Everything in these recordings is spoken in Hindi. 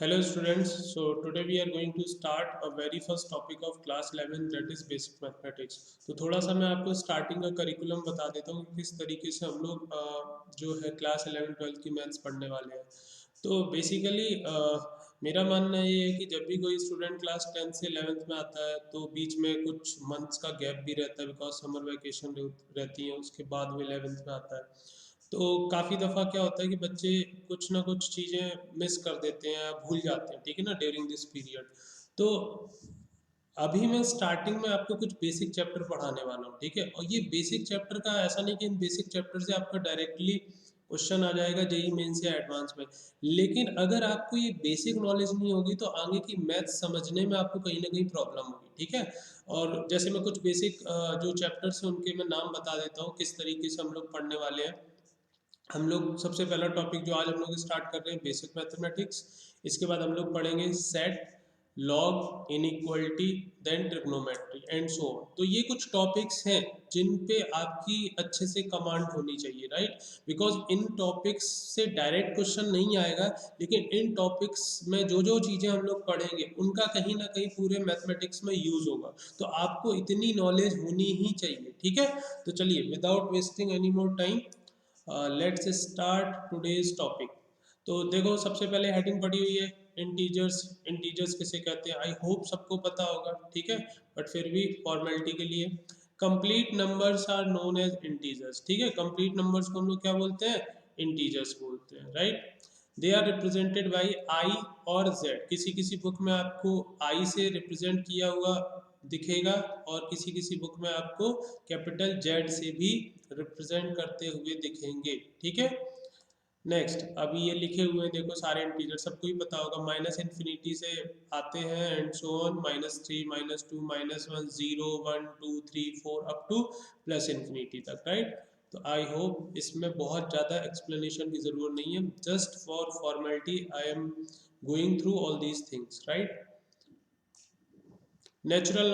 Hello students, so today we are going to start a very first topic of class 11 that is basic mathematics। तो थोड़ा सा मैं आपको स्टार्टिंग का करिकुलम बता देता हूँ कि किस तरीके से हम लोग जो है क्लास 11 12 की मैथ्स पढ़ने वाले हैं। तो बेसिकली मेरा मानना ये है कि जब भी कोई स्टूडेंट क्लास 10 से 11th में आता है तो बीच में कुछ मंथ्स का गैप भी रहता है बिकॉज समर वेकेशन रहती है, उसके बाद वो 11th में आता है। तो काफ़ी दफ़ा क्या होता है कि बच्चे कुछ ना कुछ चीज़ें मिस कर देते हैं, भूल जाते हैं, ठीक है ना, ड्यूरिंग दिस पीरियड। तो अभी मैं स्टार्टिंग में आपको कुछ बेसिक चैप्टर पढ़ाने वाला हूँ, ठीक है। और ये बेसिक चैप्टर का ऐसा नहीं कि इन बेसिक चैप्टर से आपका डायरेक्टली क्वेश्चन आ जाएगा जेई मेंस या एडवांस में, लेकिन अगर आपको ये बेसिक नॉलेज नहीं होगी तो आगे की मैथ समझने में आपको कहीं ना कहीं प्रॉब्लम होगी, ठीक है। और जैसे मैं कुछ बेसिक जो चैप्टर्स हैं उनके मैं नाम बता देता हूँ किस तरीके से हम लोग पढ़ने वाले हैं। हम लोग सबसे पहला टॉपिक जो आज हम लोग स्टार्ट कर रहे हैं बेसिक मैथमेटिक्स। इसके बाद हम लोग पढ़ेंगे set, log, inequality, then trigonometry and so on. तो ये कुछ टॉपिक्स हैं जिन पे आपकी अच्छे से कमांड होनी चाहिए, राइट। बिकॉज इन टॉपिक्स से डायरेक्ट क्वेश्चन नहीं आएगा, लेकिन इन टॉपिक्स में जो जो चीज़ें हम लोग पढ़ेंगे उनका कहीं ना कहीं पूरे मैथमेटिक्स में यूज होगा। तो आपको इतनी नॉलेज होनी ही चाहिए, ठीक है। तो चलिए without wasting any more time let's start today's topic. तो देखो सबसे पहले हेडिंग पड़ी हुई है इंटीजर्स। इंटीजर्स किसे कहते हैं आई होप सबको पता होगा, ठीक है, बट फिर भी फॉर्मेलिटी के लिए complete numbers are known as integers, ठीक है। कंप्लीट नंबर्स को हम लोग क्या बोलते हैं, इंटीजर्स बोलते हैं, right. They are represented by I और जेड। किसी किसी बुक में आपको आई से रिप्रेजेंट किया हुआ दिखेगा और किसी किसी बुक में आपको कैपिटल जेड से भी रिप्रेजेंट करते हुए दिखेंगे, ठीक है। नेक्स्ट अभी ये लिखे हुए हैं, देखो सारे इंटीजर सबको ही पता होगा, माइनस इन्फिनिटी से आते हैं and so on, -3 -2 -1 0 1 2 3 4 up two plus infinity तक, राइट। तो आई होप इसमें बहुत ज़्यादा एक्सप्लेनेशन की ज़रूरत नहीं है, just for formality I am going through all these things, right. Natural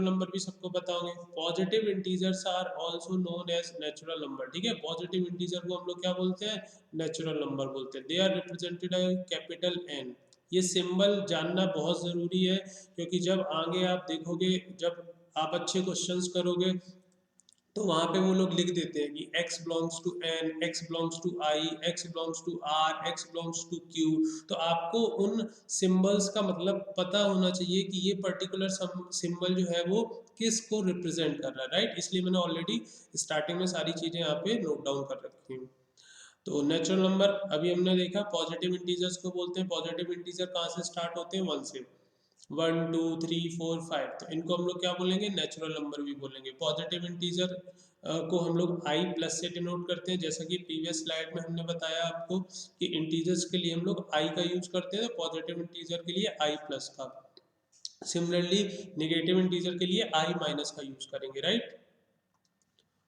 number भी सबको पता होंगे। Positive integers are also known as natural number, ठीक है। पॉजिटिव इंटीजर को हम लोग क्या बोलते हैं, नेचुरल नंबर बोलते हैं। They are represented by capital N. ये सिंबल जानना बहुत ज़रूरी है, क्योंकि जब आगे आप देखोगे, जब आप अच्छे क्वेश्चंस करोगे तो वहाँ पे वो लोग लिख देते हैं कि x belongs to n, x belongs to i, x belongs to r, x belongs to q। तो आपको उन सिंबल्स का मतलब पता होना चाहिए कि ये पर्टिकुलर सिंबल जो है वो किस को रिप्रेजेंट कर रहा है, राइट। इसलिए मैंने ऑलरेडी स्टार्टिंग में सारी चीज़ें यहाँ पे नोट डाउन कर रखी हूँ। तो नेचुरल नंबर अभी हमने देखा, पॉजिटिव इंटीजर्स को बोलते हैं। पॉजिटिव इंटीजर कहाँ से स्टार्ट होते हैं, 1 से। 1 2 3 4 5, तो इनको हम लोग क्या बोलेंगे, नेचुरल नंबर भी बोलेंगे। पॉजिटिव इंटीजर को हम लोग आई प्लस से डिनोट करते हैं, जैसा कि प्रीवियस स्लाइड में हमने बताया आपको कि इंटीजर्स के लिए हम लोग आई का यूज करते हैं, पॉजिटिव इंटीजर के लिए आई प्लस का। सिमिलरली नेगेटिव इंटीजर के लिए आई माइनस का यूज करेंगे, राइट।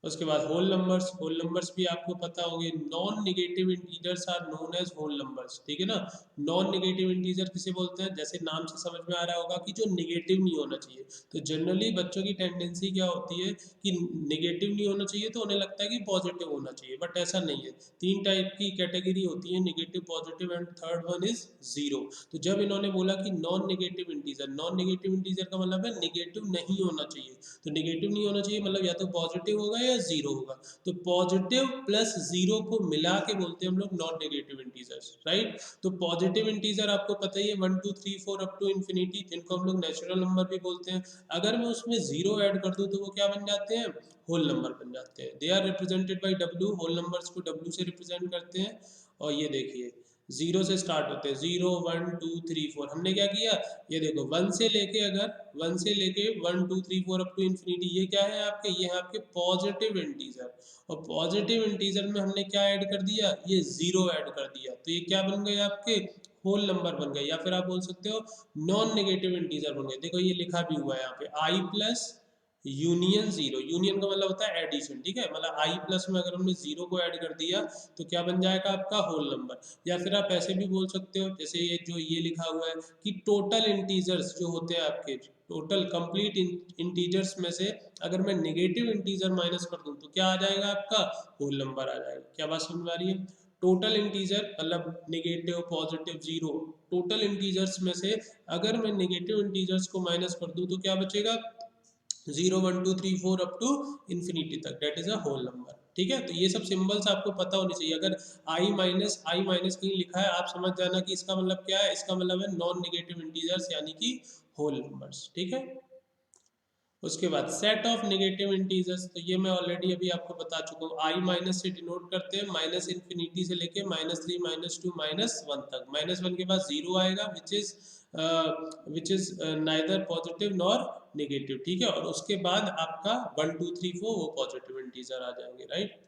उसके बाद होल नंबर्स भी आपको पता होंगे। Non negative integers are known as whole numbers, ठीक है ना। नॉन नेगेटिव इंटीजर किसे बोलते हैं, जैसे नाम से समझ में आ रहा होगा कि जो नेगेटिव नहीं होना चाहिए। तो जनरली बच्चों की टेंडेंसी क्या होती है कि नेगेटिव नहीं होना चाहिए तो उन्हें लगता है कि पॉजिटिव होना चाहिए, बट ऐसा नहीं है। 3 टाइप की कैटेगरी होती है, negative, positive and third one is zero. तो जब इन्होंने बोला कि non negative integer, non negative integer का मतलब है नेगेटिव नहीं होना चाहिए। तो नेगेटिव नहीं होना चाहिए मतलब या तो पॉजिटिव होगा या जीरो होगा। तो पॉजिटिव प्लस जीरो को मिला के बोलते हैं हम लोग नॉन नेगेटिव इंटीजर्स, राइट। तो पॉजिटिव इंटीजर आपको पता ही है 1 2 3 4 अप टू इन्फिनिटी, जिनको हम लोग नेचुरल नंबर भी बोलते हैं। अगर मैं उसमें जीरो ऐड कर दूं तो वो क्या बन जाते हैं, होल नंबर बन जाते हैं। They are represented by W, whole numbers को डब्ल्यू से रिप्रेजेंट करते हैं। और ये देखिए जीरो से स्टार्ट होते हैं, 0 1 2 3 4। हमने क्या किया, ये देखो 1 से लेके, अगर 1 से लेके 1 2 3 4 अप टू इन्फिनिटी, ये क्या है आपके, ये है आपके पॉजिटिव इंटीजर। और पॉजिटिव इंटीजर में हमने क्या ऐड कर दिया, ये जीरो ऐड कर दिया, तो ये क्या बन गए आपके, होल नंबर बन गए, या फिर आप बोल सकते हो नॉन नेगेटिव इंटीजर बन गए। देखो ये लिखा भी हुआ है यहाँ पे, आई प्लस यूनियन जीरो। यूनियन का मतलब होता है एडिशन, ठीक है। मतलब आई प्लस में अगर हमने जीरो को ऐड कर दिया तो क्या बन जाएगा आपका, होल नंबर। या फिर आप ऐसे भी बोल सकते हो, जैसे ये जो ये लिखा हुआ है कि टोटल इंटीजर्स जो होते हैं आपके, टोटल कंप्लीट इंटीजर्स में से अगर मैं नेगेटिव इंटीजर माइनस कर दूं तो क्या आ जाएगा आपका, होल नंबर आ जाएगा। क्या बात समझ में आ रही है। टोटल इंटीजर मतलब negative positive zero, total integers में से अगर मैं नेगेटिव इंटीजर्स को माइनस कर दूं तो क्या बचेगा, 0 1 2 3 4 अप टू इन्फिनिटी तक, that is a whole number. ठीक है, तो ये सब सिंबल्स आपको पता होने चाहिए। अगर आई माइनस कहीं लिखा है आप समझ जाना कि इसका मतलब क्या है, इसका मतलब है नॉन नेगेटिव इंटीजर्स यानी कि होल नंबर्स। ठीक है, उसके बाद सेट ऑफ नेगेटिव इंटीजर्स, तो ये मैं ऑलरेडी अभी आपको बता चुका हूँ। आई माइनस से डिनोट करते हैं, माइनस इन्फिनिटी से लेके -3 -2 -1 तक। -1 के बाद जीरो आएगा which is neither positive nor negative. ठीक है, और उसके बाद आपका 1 2 3 4 वो पॉजिटिव इंटीजर आ जाएंगे, राइट।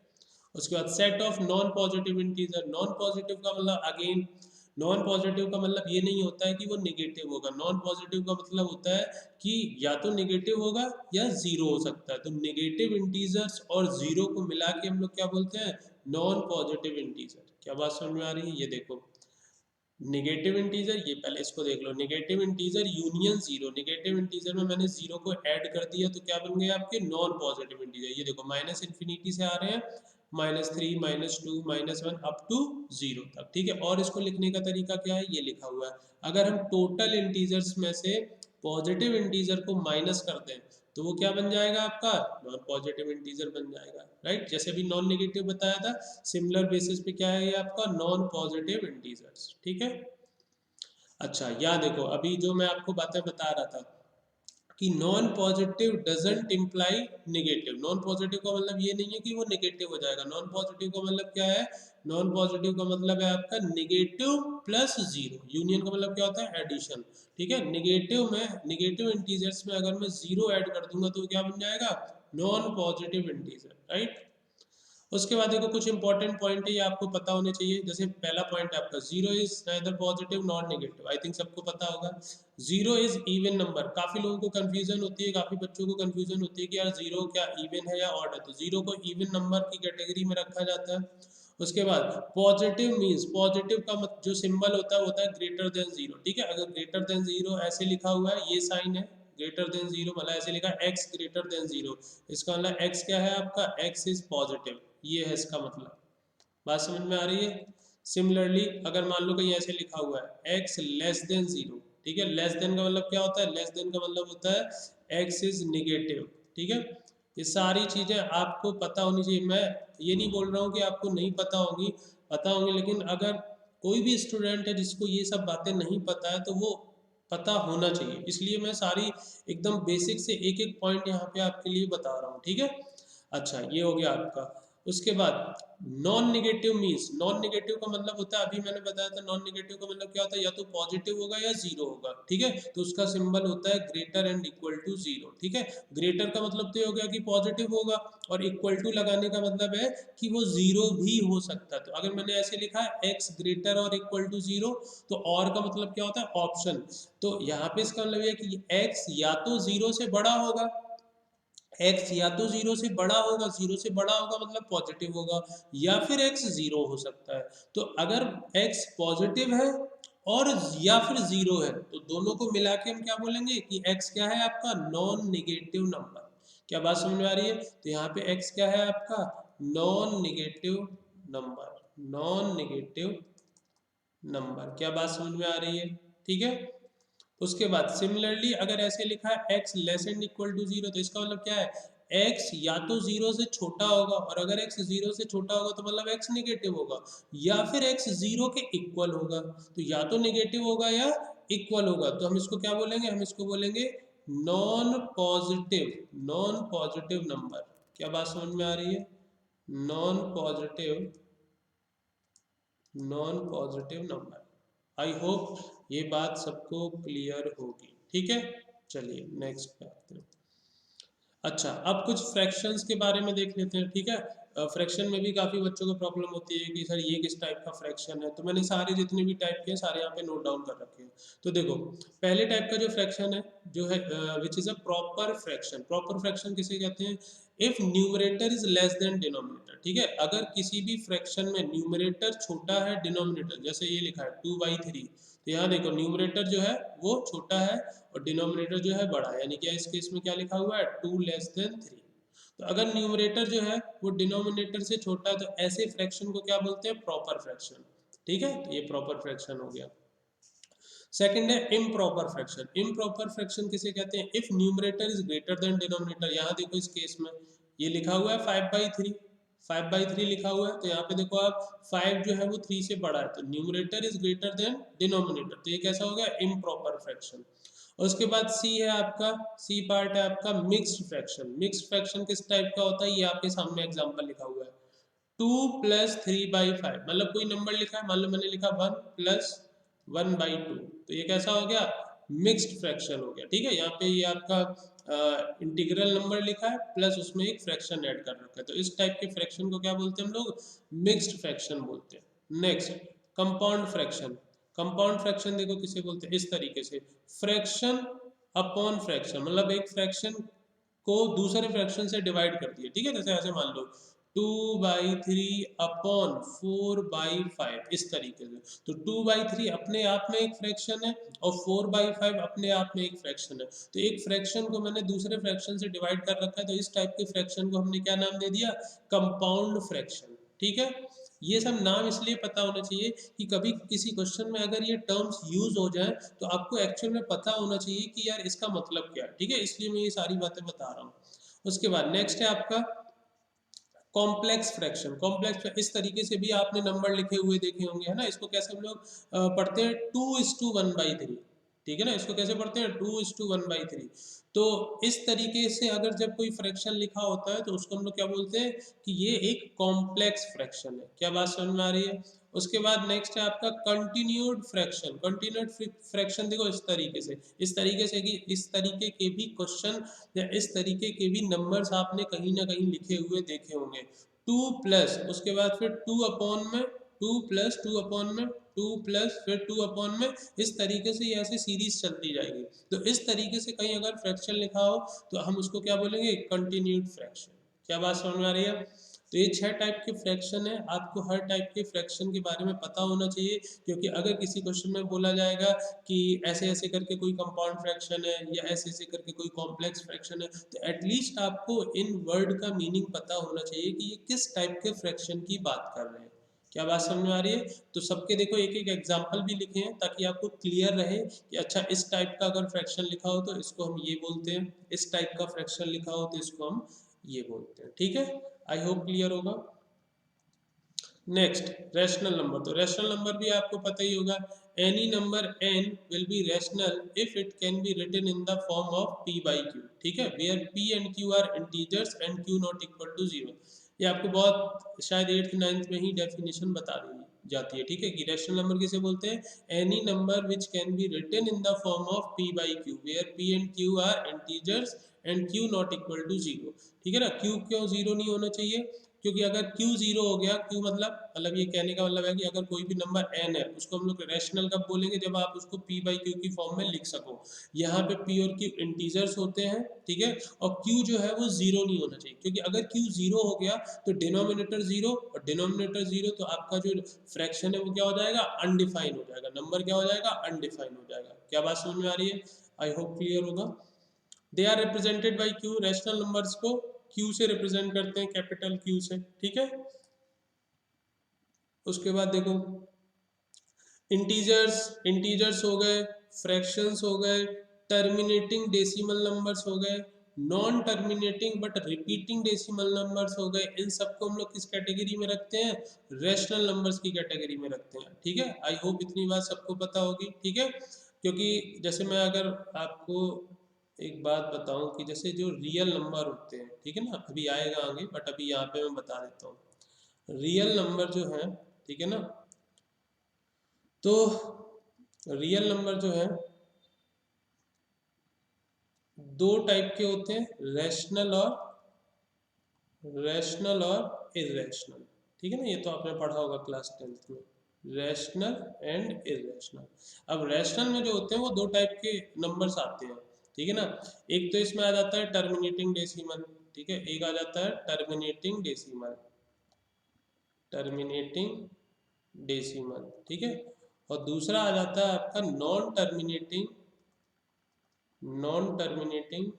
उसके बाद set of non positive integer, non positive का मतलब अगेन, नॉन पॉजिटिव का मतलब ये नहीं होता है कि वो नेगेटिव होगा। नॉन पॉजिटिव का मतलब होता है कि या तो नेगेटिव होगा या जीरो हो सकता है। तो नेगेटिव इंटीजर्स और जीरो को मिला के हम लोग क्या बोलते हैं, नॉन पॉजिटिव इंटीजर। क्या बात समझ में आ रही है? ये देखो नेगेटिव इंटीजर, ये पहले इसको देख लो, negative integer union zero, negative integer में मैंने जीरो को ऐड कर दिया तो क्या बन गए आपके नॉन पॉजिटिव इंटीजर। ये देखो माइनस इन्फिनिटी से आ रहे हैं, -3 -2 -1 अप टू जीरो तक। ठीक है, और इसको लिखने का तरीका क्या है, ये लिखा हुआ है। अगर हम टोटल इंटीजर्स में से पॉजिटिव इंटीजर को माइनस कर दें तो वो क्या बन जाएगा आपका, नॉन पॉजिटिव इंटीजर बन जाएगा, राइट। जैसे अभी नॉन नेगेटिव बताया था, सिमिलर बेसिस पे क्या है ये आपका नॉन पॉजिटिव इंटीजर्स। ठीक है, अच्छा यहाँ देखो अभी जो मैं आपको बातें बता रहा था कि non positive doesn't imply negative. Non positive का मतलब ये नहीं है कि वो नेगेटिव हो जाएगा। नॉन पॉजिटिव का मतलब क्या है, नॉन पॉजिटिव का मतलब है आपका नेगेटिव प्लस जीरो। यूनियन का मतलब क्या होता है, एडिशन। ठीक है, नेगेटिव में, नेगेटिव इंटीजर्स में अगर मैं जीरो ऐड कर दूंगा तो क्या बन जाएगा, नॉन पॉजिटिव इंटीजर, राइट। उसके बाद देखो कुछ इंपॉर्टेंट पॉइंट है ये आपको पता होने चाहिए। जैसे पहला पॉइंट है आपका, zero is neither positive nor negative, I think सबको पता होगा। जीरो इज इवन नंबर, काफी लोगों को कंफ्यूजन होती है, काफी बच्चों को कंफ्यूजन होती है कि यार जीरो क्या इवन है या ऑड है। तो जीरो को इवन नंबर की कैटेगरी में रखा जाता है। उसके बाद पॉजिटिव मीन्स, पॉजिटिव का जो सिंबल होता है ग्रेटर देन जीरो। ठीक है, अगर ग्रेटर देन जीरो ऐसे लिखा हुआ है, ये साइन है ग्रेटर देन जीरो, मतलब ऐसे लिखा है एक्स ग्रेटर देन जीरो, इसका मतलब एक्स क्या है आपका, एक्स इज पॉजिटिव, ये है इसका मतलब। बात समझ में आ रही है। सिमिलरली अगर मान लो कहीं ऐसे लिखा हुआ है एक्स लेस देन जीरो, ठीक है, लेस देन का मतलब क्या होता है, लेस देन का मतलब होता है एक्स इज निगेटिव। ठीक है, ये सारी चीजें आपको पता होनी चाहिए। मैं ये नहीं बोल रहा हूँ कि आपको नहीं पता होंगी, पता होंगी, लेकिन अगर कोई भी स्टूडेंट है जिसको ये सब बातें नहीं पता है तो वो पता होना चाहिए। इसलिए मैं सारी एकदम बेसिक से एक एक पॉइंट यहाँ पे आपके लिए बता रहा हूँ। ठीक है, अच्छा ये हो गया आपका। उसके बाद non negative means, non negative का मतलब होता है, अभी मैंने बताया था नॉन नेगेटिव का मतलब क्या होता है, या तो पॉजिटिव होगा या जीरो होगा। ठीक है, तो उसका सिंबल होता है greater and equal to zero. ठीक है, ग्रेटर का मतलब तो ये हो गया कि पॉजिटिव होगा, और इक्वल टू लगाने का मतलब है कि वो जीरो भी हो सकता है। तो अगर मैंने ऐसे लिखा है एक्स ग्रेटर और इक्वल टू जीरो, तो और का मतलब क्या होता है, ऑप्शन। तो यहाँ पे इसका मतलब है कि एक्स या तो जीरो से बड़ा होगा, एक्स या तो जीरो से बड़ा होगा, जीरो से बड़ा होगा मतलब पॉजिटिव होगा, या फिर एक्स जीरो हो सकता है। तो अगर एक्स पॉजिटिव है और या फिर जीरो है तो दोनों को मिला के हम क्या बोलेंगे कि एक्स क्या है आपका, नॉन नेगेटिव नंबर। क्या बात समझ में आ रही है? तो यहाँ पे एक्स क्या है आपका, non negative number, non negative number. क्या बात समझ में आ रही है? ठीक है, उसके बाद सिमिलरली अगर ऐसे लिखा है x less and equal to zero, तो इसका मतलब क्या है, x या तो जीरो से छोटा होगा, और अगर x जीरो से छोटा होगा तो मतलब x नेगेटिव होगा, या फिर x जीरो के इक्वल होगा। तो या तो नेगेटिव होगा या इक्वल होगा, तो हम इसको क्या बोलेंगे, हम इसको बोलेंगे non positive, non positive number. क्या बात समझ में आ रही है? Non positive, non positive number. आई होप ये बात सबको क्लियर होगी। ठीक है, चलिए नेक्स्ट पे आते हैं। अच्छा, अब कुछ फ्रैक्शंस के बारे में देख लेते हैं। ठीक है, फ्रैक्शन में भी काफ़ी बच्चों को प्रॉब्लम होती है कि सर ये किस टाइप का फ्रैक्शन है। तो मैंने सारे जितने भी टाइप के हैं सारे यहाँ पे नोट डाउन कर रखे हैं। तो देखो पहले टाइप का जो फ्रैक्शन है, जो है which is a proper fraction. Proper fraction किसे कहते हैं, if numerator is less than denominator. ठीक है, अगर किसी भी फ्रैक्शन में न्यूमरेटर छोटा है डिनोमिनेटर, जैसे ये लिखा है 2/3, तो यहाँ देखो न्यूमरेटर जो है वो छोटा है और डिनोमिनेटर जो है बड़ा है, यानी कि इस केस में क्या लिखा हुआ है, 2 लेस देन 3। तो अगर न्यूमरेटर जो है वो डिनोमिनेटर से छोटा है तो ऐसे फ्रैक्शन को क्या बोलते हैं, प्रॉपर फ्रैक्शन। ठीक है, ये प्रॉपर फ्रैक्शन हो गया। सेकंड है इम्प्रॉपर फ्रैक्शन। इम्प्रॉपर फ्रैक्शन किसे कहते हैं, if numerator is greater than denominator. यहाँ देखो इस केस में ये लिखा हुआ है 5/3, 5/3 लिखा हुआ है, तो यहाँ पे देखो आप 5 जो है वो 3 से बड़ा है, तो numerator is greater than denominator, तो ये कैसा हो गया, इम्प्रॉपर फ्रैक्शन। और उसके बाद सी है आपका, सी पार्ट है आपका मिक्स्ड फ्रैक्शन। मिक्स्ड फ्रैक्शन किस टाइप का होता है, ये आपके सामने एग्जांपल लिखा हुआ है, 2+3/5, मतलब कोई नंबर लिखा है, मान लो मैंने लिखा 1+1/2, तो ये कैसा हो गया, मिक्स्ड फ्रैक्शन हो गया। ठीक है, यहाँ पे ये आपका इंटीग्रल नंबर लिखा है प्लस उसमें एक फ्रैक्शन ऐड कर रखा है, तो इस टाइप के फ्रैक्शन को क्या बोलते हैं हम लोग, मिक्स्ड फ्रैक्शन बोलते हैं। Next compound fraction. Compound fraction देखो किसे बोलते हैं, इस तरीके से, फ्रैक्शन अपॉन फ्रैक्शन, मतलब एक फ्रैक्शन को दूसरे फ्रैक्शन से डिवाइड कर दिया। ठीक है, जैसे ऐसे मान लो 2/3/4/5, इस तरीके से। तो 2/3 अपने आप में एक फ्रैक्शन है और 4/5 अपने आप में एक फ्रैक्शन है, तो एक फ्रैक्शन को मैंने दूसरे फ्रैक्शन से डिवाइड कर रखा है, तो इस टाइप के फ्रैक्शन को हमने क्या नाम दे दिया, कंपाउंड फ्रैक्शन। ठीक है, ये सब नाम इसलिए पता होना चाहिए कि कभी किसी क्वेश्चन में अगर ये टर्म्स यूज हो जाए तो आपको एक्चुअल में पता होना चाहिए कि यार इसका मतलब क्या है। ठीक है, इसलिए मैं ये सारी बातें बता रहा हूँ। उसके बाद नेक्स्ट है आपका कॉम्प्लेक्स फ्रैक्शन। कॉम्प्लेक्स इस तरीके से भी आपने नंबर लिखे हुए देखे होंगे, है ना, इसको कैसे हम लोग पढ़ते हैं, 2:1/3। ठीक है ना, इसको कैसे पढ़ते हैं, 2:1/3। तो इस तरीके से अगर जब कोई फ्रैक्शन लिखा होता है तो उसको हम लोग क्या बोलते हैं कि ये एक कॉम्प्लेक्स फ्रैक्शन है। क्या बात समझ में आ रही है। उसके बाद नेक्स्ट है आपका कंटिन्यूड फ्रैक्शन। कंटिन्यूड फ्रैक्शन देखो इस तरीके से, इस तरीके से कि इस तरीके के भी क्वेश्चन या इस तरीके के भी नंबर्स आपने कहीं ना कहीं लिखे हुए देखे होंगे। 2 प्लस उसके बाद फिर 2 अपॉन में, 2 प्लस 2 अपॉन में, 2 प्लस फिर 2 अपॉन में, इस तरीके से ये ऐसे सीरीज चलती जाएगी। तो इस तरीके से कहीं अगर फ्रैक्शन लिखा हो तो हम उसको क्या बोलेंगे, कंटिन्यूड फ्रैक्शन। क्या बात समझ में आ रही है। तो ये 6 टाइप के फ्रैक्शन है, आपको हर टाइप के फ्रैक्शन के बारे में पता होना चाहिए, क्योंकि अगर किसी क्वेश्चन में बोला जाएगा कि ऐसे ऐसे करके कोई कंपाउंड फ्रैक्शन है या ऐसे ऐसे करके कोई कॉम्प्लेक्स फ्रैक्शन है, तो एटलीस्ट आपको इन वर्ड का मीनिंग पता होना चाहिए कि ये किस टाइप के फ्रैक्शन की बात कर रहे हैं। क्या बात समझ में आ रही है। तो सबके देखो एक एक एग्जाम्पल भी लिखे हैं ताकि आपको क्लियर रहे कि अच्छा इस टाइप का अगर फ्रैक्शन लिखा हो तो इसको हम ये बोलते हैं, इस टाइप का फ्रैक्शन लिखा हो तो इसको हम ये बोलते हैं। ठीक है, आई होप क्लियर होगा। Next rational number. तो रैशनल नंबर भी आपको पता ही होगा, any number n will be rational if it can be written in the form of p/q। ठीक है, where p and q are integers and q not equal to 0। ये आपको बहुत शायद 8th 9th में ही डेफिनेशन बता दी जाती है। ठीक है, कि रैशनल नंबर किसे बोलते हैं, any number which can be written in the form of p/q where p and q are integers and q not equal to 0। ठीक है ना, q क्यों 0 नहीं होना चाहिए, क्योंकि अगर q 0 हो गया, q मतलब ये कहने का मतलब है कि अगर कोई भी नंबर n है उसको हम लोग रैशनल कब बोलेंगे, जब आप उसको p/q की फॉर्म में लिख सको। यहाँ पे p और q इंटीजर्स होते हैं। ठीक है, और q जो है वो 0 नहीं होना चाहिए, क्योंकि अगर q 0 हो गया तो डिनोमिनेटर 0 और डिनोमिनेटर 0, तो आपका जो फ्रैक्शन है वो क्या हो जाएगा, अनडिफाइन हो जाएगा, नंबर क्या हो जाएगा, अनडिफाइन हो जाएगा। क्या बात समझ में आ रही है, आई होप क्लियर होगा। They are represented by Q. Rational numbers को क्यू से रिप्रेजेंट करते हैं, कैपिटल क्यू से। ठीक है, उसके बाद देखो इंटीजर्स, इंटीजर्स हो गए, फ्रैक्शंस हो गए, टर्मिनेटिंग डेसिमल नंबर्स हो गए, non terminating but repeating decimal numbers हो गए। इन सबको हम लोग किस कैटेगरी में रखते हैं, रैशनल नंबर्स की कैटेगरी में रखते हैं। ठीक है, आई होप इतनी बात सबको पता होगी। ठीक है, क्योंकि जैसे मैं अगर आपको एक बात बताऊं कि जैसे जो रियल नंबर होते हैं, ठीक है ना, अभी आएगा आगे, बट अभी यहाँ पे मैं बता देता हूँ रियल नंबर जो है। ठीक है ना, तो रियल नंबर जो है दो टाइप के होते हैं, रैशनल और इरेशनल। ठीक है ना, ये तो आपने पढ़ा होगा क्लास 10th में, रैशनल एंड इरेशनल। अब रैशनल में जो होते हैं वो दो टाइप के नंबर्स आते हैं। ठीक है ना, एक तो इसमें आ जाता है टर्मिनेटिंग डेसिमल। ठीक है, एक आ जाता है टर्मिनेटिंग डेसिमल, टर्मिनेटिंग डेसिमल। ठीक है, और दूसरा आ जाता है आपका non terminating, non terminating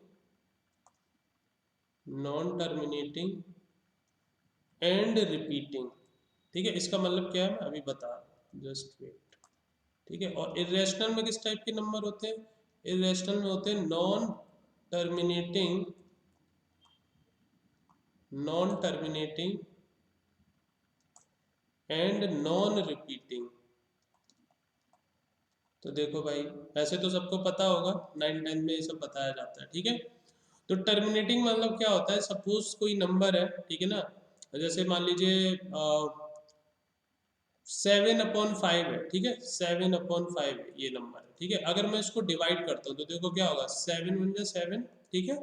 non terminating and repeating. ठीक है, इसका मतलब क्या है मैं अभी बता रहा हूँ, जस्ट वेट। ठीक है, और इरेशनल में किस टाइप के नंबर होते हैं? इरेशनल में होते हैं terminating non terminating and non repeating. तो देखो भाई, ऐसे तो सबको पता होगा, 9 10 में ये सब बताया जाता है। ठीक है, तो टर्मिनेटिंग मतलब क्या होता है? सपोज कोई नंबर है, ठीक है ना, जैसे मान लीजिए 7/5 है। ठीक है, 7/5 है ये नंबर है। ठीक है, अगर मैं इसको डिवाइड करता हूँ तो देखो क्या होगा, 7 × 7। ठीक है,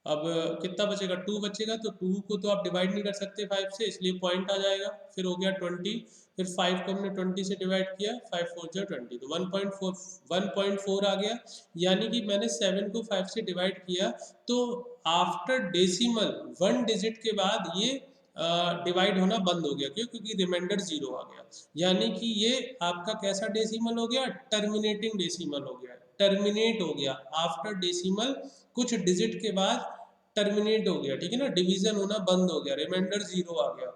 अब कितना बचेगा? 2 बचेगा। तो 2 को तो आप डिवाइड नहीं कर सकते 5 से, इसलिए पॉइंट आ जाएगा। फिर हो गया 20, फिर 5 को हमने 20 से डिवाइड किया, 5 4 जा 20, तो 1.4 आ गया। यानी कि मैंने 7 को 5 से डिवाइड किया, तो आफ्टर डेसिमल 1 डिजिट के बाद ये डिवाइड होना बंद हो गया। क्यों? क्योंकि रिमाइंडर 0 आ गया। यानी कि ये आपका कैसा डेसिमल हो गया? टर्मिनेटिंग डेसिमल हो गया, टर्मिनेट हो गया आफ्टर डेसिमल, कुछ डिजिट के बाद टर्मिनेट हो गया। ठीक है ना, डिवीजन होना बंद हो गया, रिमाइंडर 0 आ गया।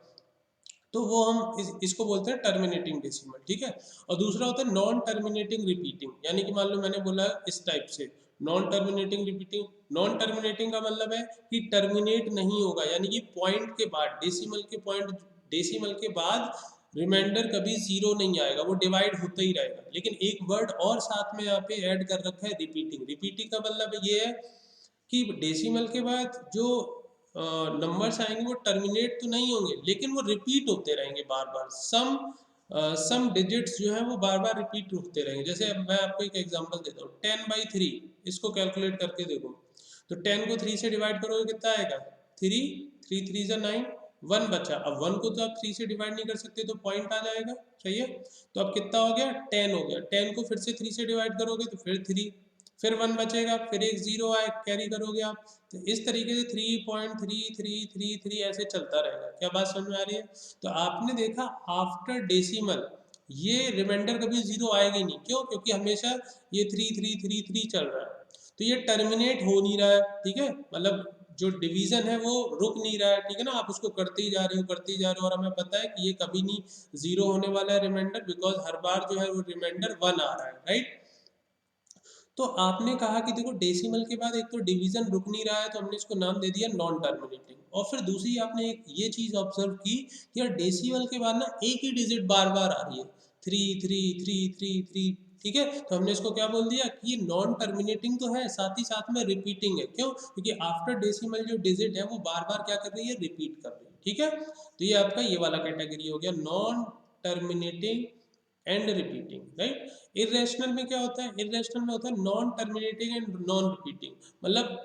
तो वो हम इसको बोलते हैं टर्मिनेटिंग डेसिमल। ठीक है, और दूसरा होता है नॉन टर्मिनेटिंग रिपीटिंग। यानी कि मान लो मैंने बोला इस टाइप से, non terminating repeating. Non terminating का मतलब है कि टर्मिनेट नहीं होगा, यानी कि पॉइंट के बाद, डेसिमल के बाद रिमाइंडर कभी 0 नहीं आएगा, वो डिवाइड होता ही रहेगा। लेकिन एक वर्ड और साथ में यहाँ पे ऐड कर रखा है, रिपीटिंग। रिपीटिंग का मतलब ये है कि डेसिमल के बाद जो नंबर्स आएंगे वो टर्मिनेट तो नहीं होंगे, लेकिन वो रिपीट होते रहेंगे बार बार। सम डिजिट्स जो है वो बार बार रिपीट होते रहेंगे। जैसे मैं आपको एक एग्जांपल देता हूँ, 10/3, इसको कैलकुलेट करके देखो। तो 10 को 3 से डिवाइड करोगे कितना आएगा? 3, 3 3 जा 9, 1 बचा। अब 1 को तो आप 3 से डिवाइड नहीं कर सकते, तो पॉइंट आ जाएगा। सही है, तो अब कितना हो गया? 10 हो गया। 10 को फिर से 3 से डिवाइड करोगे तो फिर 3, फिर 1 बचेगा, फिर एक 0 आए, कैरी करोगे आप। तो इस तरीके से 3.3333 ऐसे चलता रहेगा। क्या बात समझ में आ रही है? तो आपने देखा आफ्टर डेसिमल ये रिमाइंडर कभी 0 आएगा ही नहीं। क्यों? क्योंकि हमेशा ये 3333 चल रहा है, तो ये टर्मिनेट हो नहीं रहा है। ठीक है, मतलब जो डिवीजन है वो रुक नहीं रहा है। ठीक है ना, आप उसको करते ही जा रहे हो, करते ही जा रहे हो, और हमें पता है कि ये कभी नहीं 0 होने वाला है रिमाइंडर, बिकॉज हर बार जो है वो रिमाइंडर 1 आ रहा है। राइट, तो आपने कहा कि देखो डेसिमल के बाद एक तो डिवीजन रुक नहीं रहा है, तो हमने इसको नाम दे दिया नॉन टर्मिनेटिंग। और फिर दूसरी आपने एक ये चीज ऑब्जर्व की कि यार डेसिमल के बाद ना एक ही डिजिट बार बार आ रही है, 3 3 3 3 3। ठीक है, तो हमने इसको क्या बोल दिया कि ये नॉन टर्मिनेटिंग तो है, साथ ही साथ में रिपीटिंग है। क्यों? क्योंकि आफ्टर डेसिमल जो डिजिट है वो बार बार क्या कर रही है? रिपीट कर रही है। ठीक है, तो ये आपका ये वाला कैटेगरी हो गया, non terminating and repeating. Right, irrational में क्या होता है? इरेशनल में होता है non terminating and non repeating. मतलब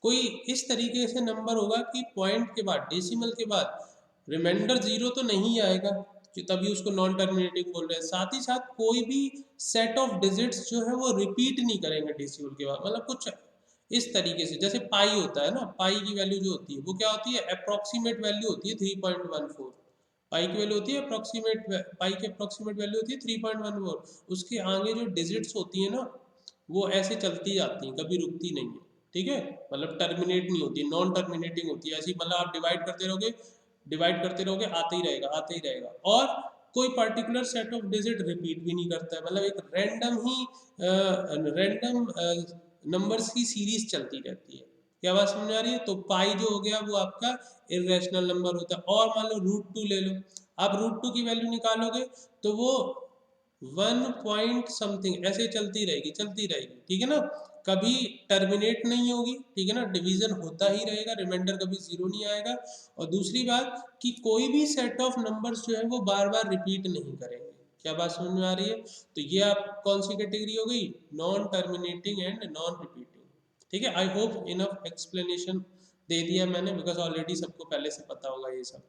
कोई इस तरीके से नंबर होगा कि पॉइंट के बाद, डेसिमल के बाद रिमाइंडर 0 तो नहीं आएगा, कि तभी उसको नॉन टर्मिनेटिंग बोल रहे हैं। साथ ही साथ कोई भी सेट ऑफ डिजिट्स जो है वो रिपीट नहीं करेंगे डेसिमल के बाद। मतलब कुछ इस तरीके से, जैसे पाई होता है ना, पाई की वैल्यू जो होती है वो क्या होती है? अप्रोक्सीमेट वैल्यू होती है 3.14। पाई की वैल्यू होती है अप्रोक्सीमेट, पाई की अप्रोक्सीमेट वैल्यू होती है 3.14। उसके आगे जो डिजिट्स होती है ना, वो ऐसे चलती जाती हैं, कभी रुकती नहीं है। ठीक है, मतलब टर्मिनेट नहीं होती, नॉन टर्मिनेटिंग होती है। ऐसी मतलब आप डिवाइड करते रहोगे, डिवाइड करते रहोगे, आते ही रहेगा, आते ही रहेगा। और कोई particular set of digit repeat भी नहीं करता है, मतलब एक रैंडम ही रैंडम नंबर्स की सीरीज चलती रहती है। क्या बात समझ आ रही है? तो पाई जो हो गया वो आपका इरेशनल नंबर होता है। और मान लो √2 ले लो, आप √2 की वैल्यू निकालोगे तो वो 1 पॉइंट समथिंग ऐसे चलती रहेगी, चलती रहेगी। ठीक है ना, कभी टर्मिनेट नहीं होगी। ठीक है ना, डिवीजन होता ही रहेगा, रिमाइंडर कभी 0 नहीं आएगा। और दूसरी बात कि कोई भी सेट ऑफ नंबर्स जो है वो बार बार रिपीट नहीं करेंगे। क्या बात समझ में आ रही है? तो ये आप कौन सी कैटेगरी हो गई? Non terminating and non repeating. ठीक है, आई होप इनफ एक्सप्लेनेशन दे दिया मैंने, बिकॉज ऑलरेडी सबको पहले से पता होगा ये सब।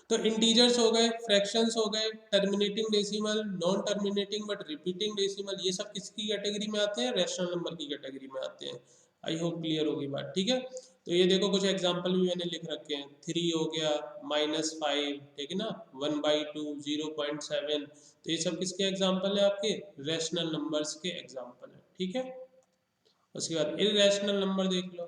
तो इंटीजर्स हो गए, फ्रैक्शंस हो गए, terminating decimal, non terminating but repeating decimal, ये सब किसकी कैटेगरी में आते हैं? रैशनल नंबर की कैटेगरी में आते हैं। आई होप क्लियर होगी बात। ठीक है, तो ये देखो कुछ एग्जांपल भी मैंने लिख रखे हैं। 3 हो गया, -5, ठीक है ना, 1/2, 0.7। तो ये सब किसके एग्जाम्पल है? आपके रैशनल नंबर्स के एग्जाम्पल है। ठीक है, उसके बाद इरेशनल नंबर देख लो।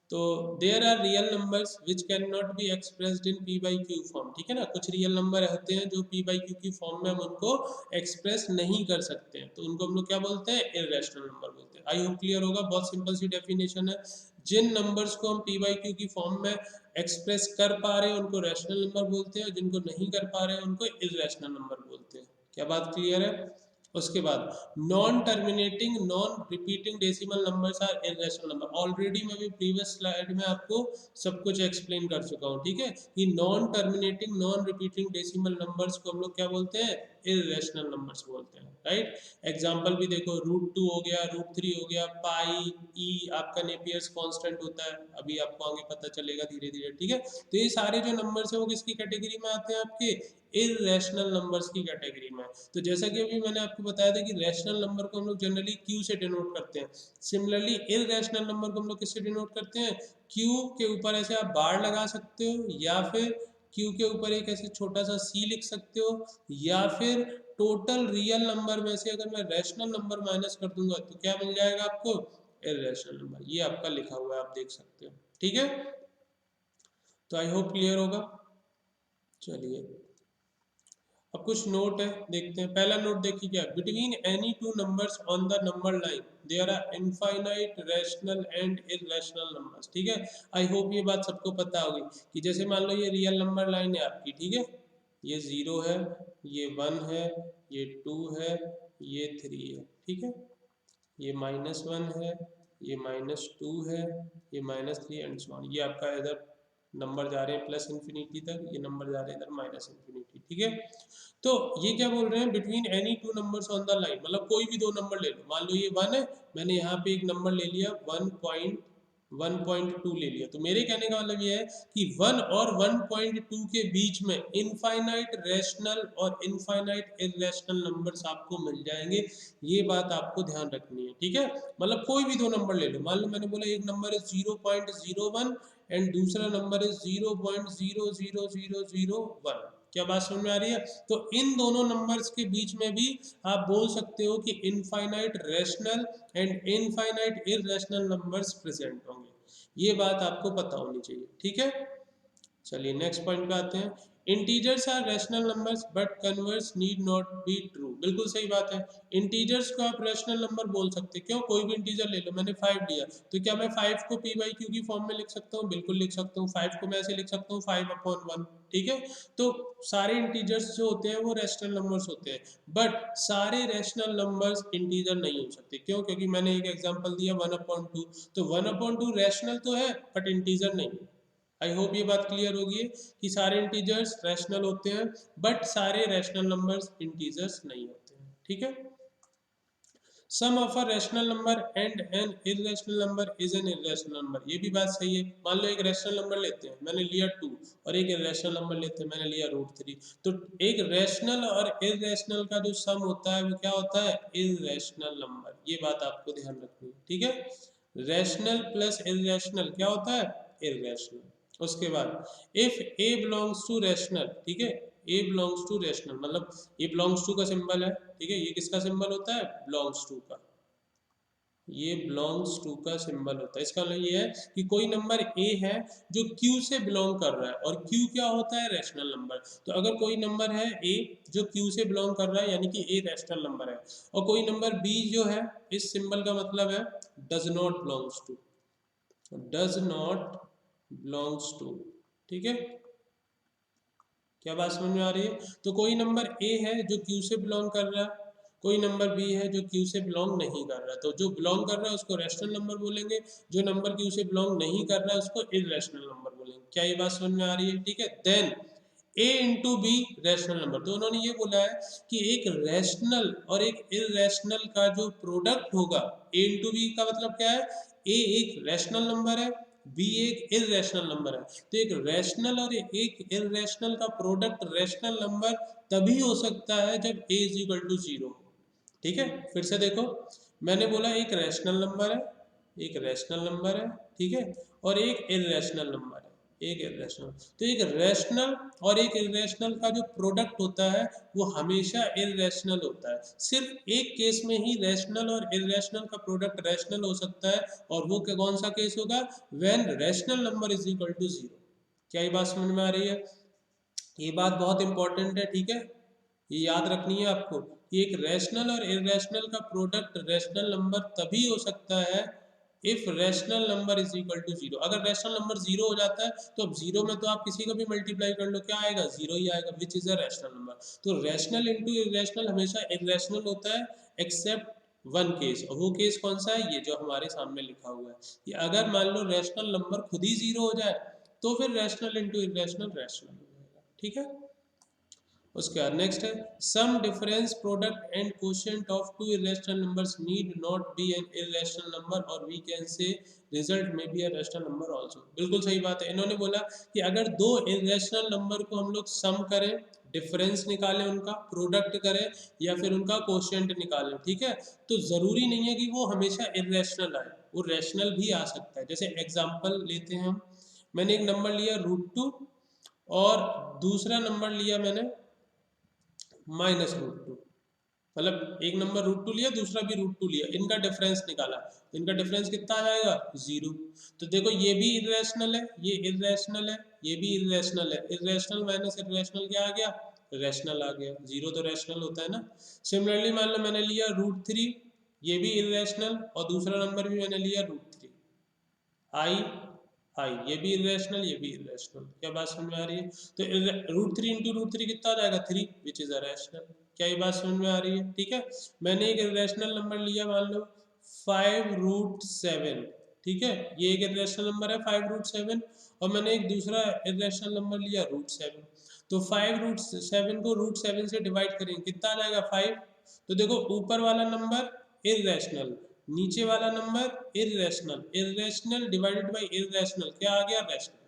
तो there are real numbers which can not be expressed in P by Q form, ठीक है ना, कुछ रियल नंबर होते हैं जो पी बाई क्यू की फॉर्म में हम उनको एक्सप्रेस नहीं कर सकते हैं, तो उनको हम लोग क्या बोलते हैं, इर्रेशनल नंबर बोलते हैं। आई होप क्लियर होगा, बहुत सिंपल सी डेफिनेशन है। जिन नंबर्स को हम पी बाई क्यू की फॉर्म में एक्सप्रेस कर पा रहे हैं उनको रैशनल नंबर बोलते हैं, जिनको नहीं कर पा रहे हैं उनको इर्रेशनल नंबर बोलते हैं। क्या बात क्लियर है? उसके बाद non terminating non repeating decimal numbers are irrational number. Already मैं भी प्रीवियस स्लाइड में आपको सब कुछ एक्सप्लेन कर चुका हूँ, ठीक है, कि non terminating non repeating decimal numbers को हम लोग क्या बोलते हैं, इर्रेशनल नंबर्स बोलते हैं, राइट। एग्जांपल भी देखो, √2 हो गया, √3 हो गया, पाई, ई आपका नेपियर्स कांस्टेंट होता है, अभी आपको आगे पता चलेगा धीरे धीरे, ठीक है। तो ये सारे जो नंबर्स है वो किसकी कैटेगरी में आते हैं, आपके इर्रेशनल नंबर्स की कैटेगरी में। तो जैसा कि अभी मैंने आपको बताया था कि रैशनल नंबर को हम लोग जनरली क्यू से डिनोट करते हैं, सिमिलरली इर्रेशनल नंबर को हम लोग किससे डिनोट करते हैं, क्यू के ऊपर ऐसे आप बार लगा सकते हो, या फिर क्यू के ऊपर एक ऐसे छोटा सा सी लिख सकते हो, या फिर टोटल रियल नंबर में से अगर मैं रैशनल नंबर माइनस कर दूंगा तो क्या मिल जाएगा आपको, इर्रेशनल नंबर। ये आपका लिखा हुआ है, आप देख सकते हो, ठीक है। तो आई होप क्लियर होगा। चलिए अब कुछ नोट है, देखते हैं। पहला नोट देखिए क्या, between any two numbers on the number line there are infinite rational and irrational numbers, ठीक है। आई होप ये बात सबको पता होगी कि जैसे मान लो ये रियल नंबर लाइन है आपकी, ठीक है, ये 0 है, ये 1 है, ये 2 है, ये 3 है, ठीक है, ये -1 है, ये -2 है, ये -3 एंड सो ऑन। ये आपका इधर नंबर जा रहे हैं प्लस इन्फिनिटी तक, ये नंबर जा रहे हैं इधर माइनस इन्फिनिटी, ठीक है। तो ये क्या बोल रहे हैं, between any two numbers on the line, मतलब कोई भी दो नंबर ले लो, मान लो ये 1 है, मैंने यहाँ पे एक नंबर ले लिया 1.2 ले लिया, तो मेरे कहने का मतलब ये है कि 1 और 1.2 के बीच में इनफाइनाइट रैशनल और इनफाइनाइट इररेशनल नंबर्स आपको मिल जाएंगे। ये बात आपको ध्यान रखनी है, ठीक है। मतलब कोई भी दो नंबर ले लो, मान लो मैंने बोला एक नंबर है 0.01 एंड दूसरा नंबर है 0.00001, क्या बात समझ में आ रही है? तो इन दोनों नंबर्स के बीच में भी आप बोल सकते हो कि infinite rational and infinite irrational numbers present होंगे। ये बात आपको पता होनी चाहिए, ठीक है। चलिए नेक्स्ट पॉइंट पे आते हैं। Integers are rational numbers but converse need not be true. बिल्कुल सही बात है, इंटीजर्स को आप रैशनल नंबर बोल सकते हैं। क्यों, कोई भी इंटीजर ले लो, मैंने 5 लिया, तो क्या मैं 5 को पी बाई क्यू की फॉर्म में लिख सकता हूँ? बिल्कुल लिख सकता हूँ। 5 को मैं ऐसे लिख सकता हूँ 5/1, ठीक है। तो सारे इंटीजर्स जो होते हैं वो रैशनल नंबर्स होते हैं, बट सारे रैशनल नंबर्स इंटीजर नहीं हो सकते। क्यों? क्योंकि मैंने एक एग्जांपल दिया 1/2, तो 1/2 रैशनल तो है बट इंटीजर नहीं है। आई होप ये बात क्लियर होगी कि सारे इंटीजर्स रैशनल होते हैं बट सारे रैशनल नंबर्स इंटीजर्स नहीं होते हैं, ठीक है। Sum of a rational number and an irrational number is an irrational number, ये भी बात सही है। मान लो एक रैशनल नंबर लेते हैं, मैंने लिया 2, और एक इररेशनल नंबर लेते हैं, मैंने लिया √3, तो एक रैशनल और इररेशनल का जो सम होता है वो क्या होता है, इररेशनल नंबर। ये बात आपको ध्यान रखनी है, ठीक है। रैशनल प्लस इररेशनल क्या होता है, इररेशनल। उसके बाद if A belongs to rational, ठीक है, ए बिलोंग्स टू रैशनल, मतलब ये बिलोंग्स टू का सिंबल है, ठीक है, ये किसका सिंबल होता है, बिलोंग्स टू का, ये बिलोंग्स टू का सिंबल होता है। इसका मतलब ये है कि कोई नंबर ए है जो क्यू से बिलोंग कर रहा है, और क्यू क्या होता है, रैशनल नंबर। तो अगर कोई नंबर है ए जो क्यू से बिलोंग कर रहा है, यानी कि ए रैशनल नंबर है, और कोई नंबर बी जो है, इस सिंबल का मतलब है does not belongs to, does not belongs to, ठीक है। क्या बात समझ में आ रही है? तो कोई नंबर ए है जो क्यू से बिलोंग कर रहा है, कोई नंबर बी है जो क्यू से बिलोंग नहीं कर रहा है, तो जो बिलोंग कर रहा है उसको रैशनल नंबर बोलेंगे, जो नंबर क्यू से बिलोंग नहीं कर रहा है उसको इररेशनल नंबर बोलेंगे। क्या ये बात समझ में आ रही है? ठीक है। Then A into B rational number, तो उन्होंने ये बोला है कि एक रैशनल और एक इररेशनल का जो प्रोडक्ट होगा, ए इंटू बी का मतलब क्या है, ए एक रैशनल नंबर है, बी एक इररेशनल नंबर है, तो एक रैशनल और एक इररेशनल का प्रोडक्ट रैशनल नंबर तभी हो सकता है जब a इज इक्वल टू 0, ठीक है। फिर से देखो, मैंने बोला एक रैशनल नंबर है, एक रैशनल नंबर है, ठीक है, और एक इररेशनल नंबर है, एक इरेशनल। तो एक रैशनल और एक इरेशनल का जो प्रोडक्ट होता है वो हमेशा इरेशनल होता है। सिर्फ एक केस में ही रैशनल और इरेशनल का प्रोडक्ट रैशनल हो सकता है, और वो कौन सा केस होगा? When rational number is equal to 0। क्या ये बात समझ में आ रही है? ये बात बहुत इंपॉर्टेंट है, ठीक है, ये याद रखनी है आपको कि एक रैशनल और इरेशनल का प्रोडक्ट रैशनल नंबर तभी हो सकता है if rational number is equal to 0। अगर रैशनल नंबर 0 हो जाता है तो अब 0 में तो आप किसी को भी मल्टीप्लाई कर लो, क्या आएगा? 0 ही आएगा, which is a rational number. तो रैशनल इंटू इरेशनल हमेशा इरेशनल होता है एक्सेप्ट वन केस, और वो केस कौन सा है? ये जो हमारे सामने लिखा हुआ है कि अगर मान लो रैशनल नंबर खुद ही 0 हो जाए तो फिर रैशनल इंटू इरेशनल रैशनल हो जाएगा, ठीक है। उसके बाद नेक्स्ट है sum difference product and quotient of two irrational numbers need not be an irrational number और वी कैन से रिजल्ट में be a rational number also. बिल्कुल सही बात है। इन्होंने बोला कि अगर दो इरेशनल नंबर को हम लोग सम करें, डिफरेंस निकालें, उनका प्रोडक्ट करें या फिर उनका कोशेंट निकालें, ठीक है, तो जरूरी नहीं है कि वो हमेशा इरेशनल आए, वो रैशनल भी आ सकता है। जैसे एग्जांपल लेते हैं हम, मैंने एक नंबर लिया √2 और दूसरा नंबर लिया मैंने -√2, मतलब एक नंबर √2 लिया, दूसरा भी √2 लिया, इनका डिफरेंस निकाला, इनका डिफरेंस कितना आ जाएगा? 0। तो देखो ये भी इरेशनल है, ये इरेशनल है, ये भी इरेशनल है, इरेशनल माइनस इरेशनल क्या आ गया? रैशनल आ गया। 0 तो रैशनल होता है ना। सिमिलरली मान लो मैंने लिया √3, ये भी इरेशनल, और दूसरा नंबर भी मैंने लिया √3, आई आई, ये भी इरेशनल, ये भी इरेशनल। क्या बात समझ में आ रही है? तो √3 इंटू √3 कितना आ जाएगा? 3, विच इज अ रैशनल। क्या ये बात समझ में आ रही है? ठीक है। मैंने एक इरेशनल नंबर लिया, मान लो 5√7, ठीक है, ये एक इरेशनल नंबर है 5√7, और मैंने एक दूसरा इरेशनल नंबर लिया √7। तो 5√7 को √7 से डिवाइड करेंगे, कितना आ जाएगा? 5। तो देखो ऊपर वाला नंबर इरेशनल, नीचे वाला number irrational, irrational divided by irrational क्या आ गया? रैशनल।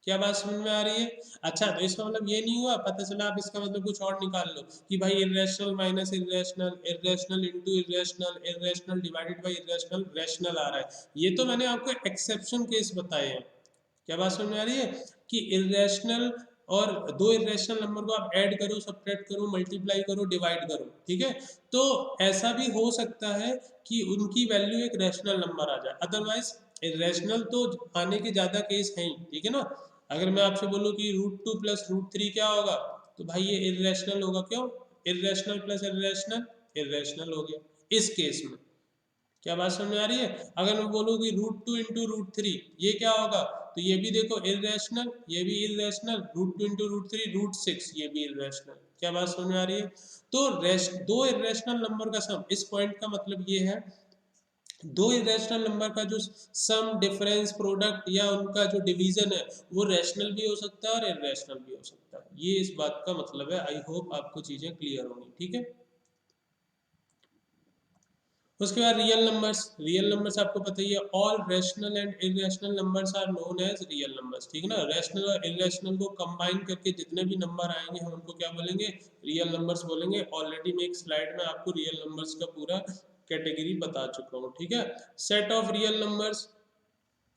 क्या बात समझ में आ रही है? अच्छा, तो इसका मतलब ये नहीं हुआ, पता चला आप इसका मतलब कुछ और निकाल लो कि भाई irrational minus irrational, irrational into irrational, irrational divided by irrational, rational आ रहा है। ये तो मैंने आपको एक्सेप्शन केस बताए हैं। क्या बात समझ में आ रही है कि इरेशनल और दो इरेशनल नंबर को आप ऐड करो, सब्ट्रैक्ट करो, मल्टीप्लाई करो, डिवाइड करो, ठीक है, तो ऐसा भी हो सकता है कि उनकी वैल्यू एक रैशनल नंबर आ जाए। अदरवाइज इरेशनल तो आने के ज्यादा केस हैं ही, ठीक है ना। अगर मैं आपसे बोलूं कि √2 प्लस √3 क्या होगा, तो भाई ये इरेशनल होगा। क्यों? इरेशनल प्लस इरेशनल इरेशनल हो गया इस केस में। क्या बात समझ में आ रही है? अगर मैं बोलूँ कि √2 इंटू √3 ये क्या होगा, तो ये भी देखो इरेशनल, ये भी इरेशनल, √2 इंटू √3 √6, ये भी इरेशनल। क्या बात समझ में आ रही है? तो दो इरेशनल नंबर का सम, इस पॉइंट का मतलब ये है, दो इरेशनल नंबर का जो सम, डिफरेंस, प्रोडक्ट या उनका जो डिवीजन है वो रैशनल भी हो सकता है और इरेशनल भी हो सकता है। ये इस बात का मतलब है। आई होप आपको चीजें क्लियर होंगी, ठीक है। उसके बाद रियल नंबर्स। रियल नंबर्स आपको पता ही है, all rational and irrational numbers are known as real numbers, ठीक है ना। रैशनल और इरेशनल को कंबाइन करके जितने भी नंबर आएंगे हम उनको क्या बोलेंगे? रियल नंबर्स बोलेंगे। ऑलरेडी मैं एक स्लाइड में आपको रियल नंबर्स का पूरा कैटेगरी बता चुका हूँ, ठीक है। सेट ऑफ रियल नंबर्स,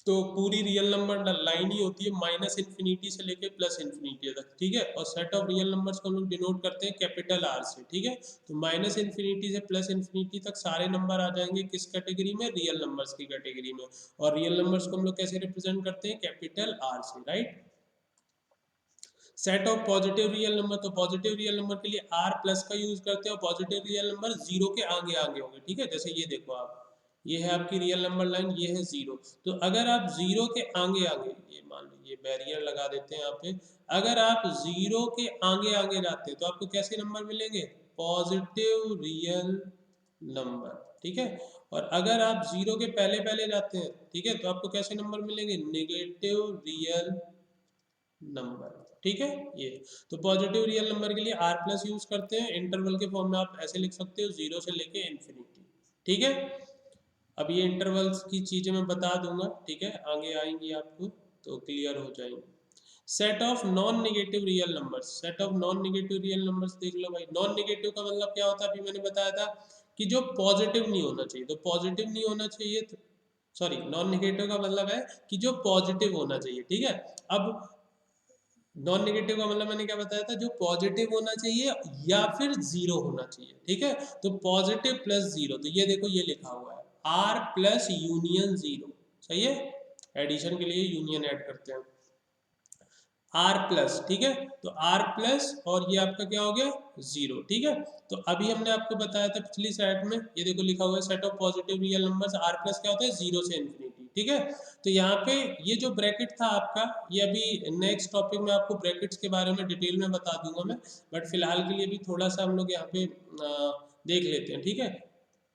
तो पूरी रियल नंबर लाइन ही होती है -इन्फिनिटी से लेके +इन्फिनिटी तक, ठीक है। और सेट ऑफ रियल नंबर्स को हम लोग डिनोट करते हैं कैपिटल आर से, ठीक है। तो -इन्फिनिटी से +इन्फिनिटी तक सारे नंबर आ जाएंगे किस कैटेगरी में? रियल नंबर्स की कैटेगरी में। और रियल नंबर्स को हम लोग कैसे रिप्रेजेंट करते हैं? कैपिटल आर से, right. Set of positive real number, तो पॉजिटिव रियल नंबर के लिए आर प्लस का यूज करते हैं, और पॉजिटिव रियल नंबर 0 के आगे आगे होंगे, ठीक है। जैसे ये देखो आप, ये है आपकी रियल नंबर लाइन, ये है 0। तो अगर आप 0 के आगे आगे, ये मान लो ये बैरियर लगा देते हैं यहाँ पे, अगर आप 0 के आगे आगे जाते हैं तो आपको कैसे नंबर मिलेंगे? पॉजिटिव रियल नंबर, ठीक है। और अगर आप 0 के पहले पहले जाते हैं, ठीक है, तो आपको कैसे नंबर मिलेंगे? नेगेटिव रियल नंबर, ठीक है। ये तो पॉजिटिव रियल नंबर के लिए आर प्लस यूज करते हैं। इंटरवल के फॉर्म में आप ऐसे लिख सकते हो 0 से लेके इन्फिनिटी, ठीक है। अब ये इंटरवल्स की चीजें मैं बता दूंगा, ठीक है, आगे आएंगी आपको तो क्लियर हो जाएंगे। Set of non negative real numbers. Set of non negative real numbers देख लो भाई। नॉन नेगेटिव का मतलब क्या होता है? अभी मैंने बताया था कि जो पॉजिटिव नहीं होना चाहिए, तो पॉजिटिव नहीं होना चाहिए सॉरी नॉन नेगेटिव का मतलब है कि जो पॉजिटिव होना चाहिए, ठीक है। अब नॉन नेगेटिव का मतलब मैंने क्या बताया था, जो पॉजिटिव होना चाहिए या फिर जीरो होना चाहिए, ठीक है। तो पॉजिटिव प्लस जीरो, तो ये देखो ये लिखा हुआ है आर प्लस यूनियन जीरो, सही है। एडिशन के लिए यूनियन ऐड करते हैं, आर प्लस, ठीक है। तो आर प्लस और ये आपका क्या हो गया जीरो, ठीक है। तो अभी हमने आपको बताया था पिछली स्लाइड में, ये देखो लिखा हुआ है set of positive real numbers, R plus क्या होता है जीरो से इन्फिनिटी, ठीक है। तो यहाँ पे ये जो ब्रैकेट था आपका, ये अभी नेक्स्ट टॉपिक में आपको ब्रैकेट्स के बारे में डिटेल में बता दूंगा मैं, बट फिलहाल के लिए भी थोड़ा सा हम लोग यहाँ पे देख लेते हैं, ठीक है।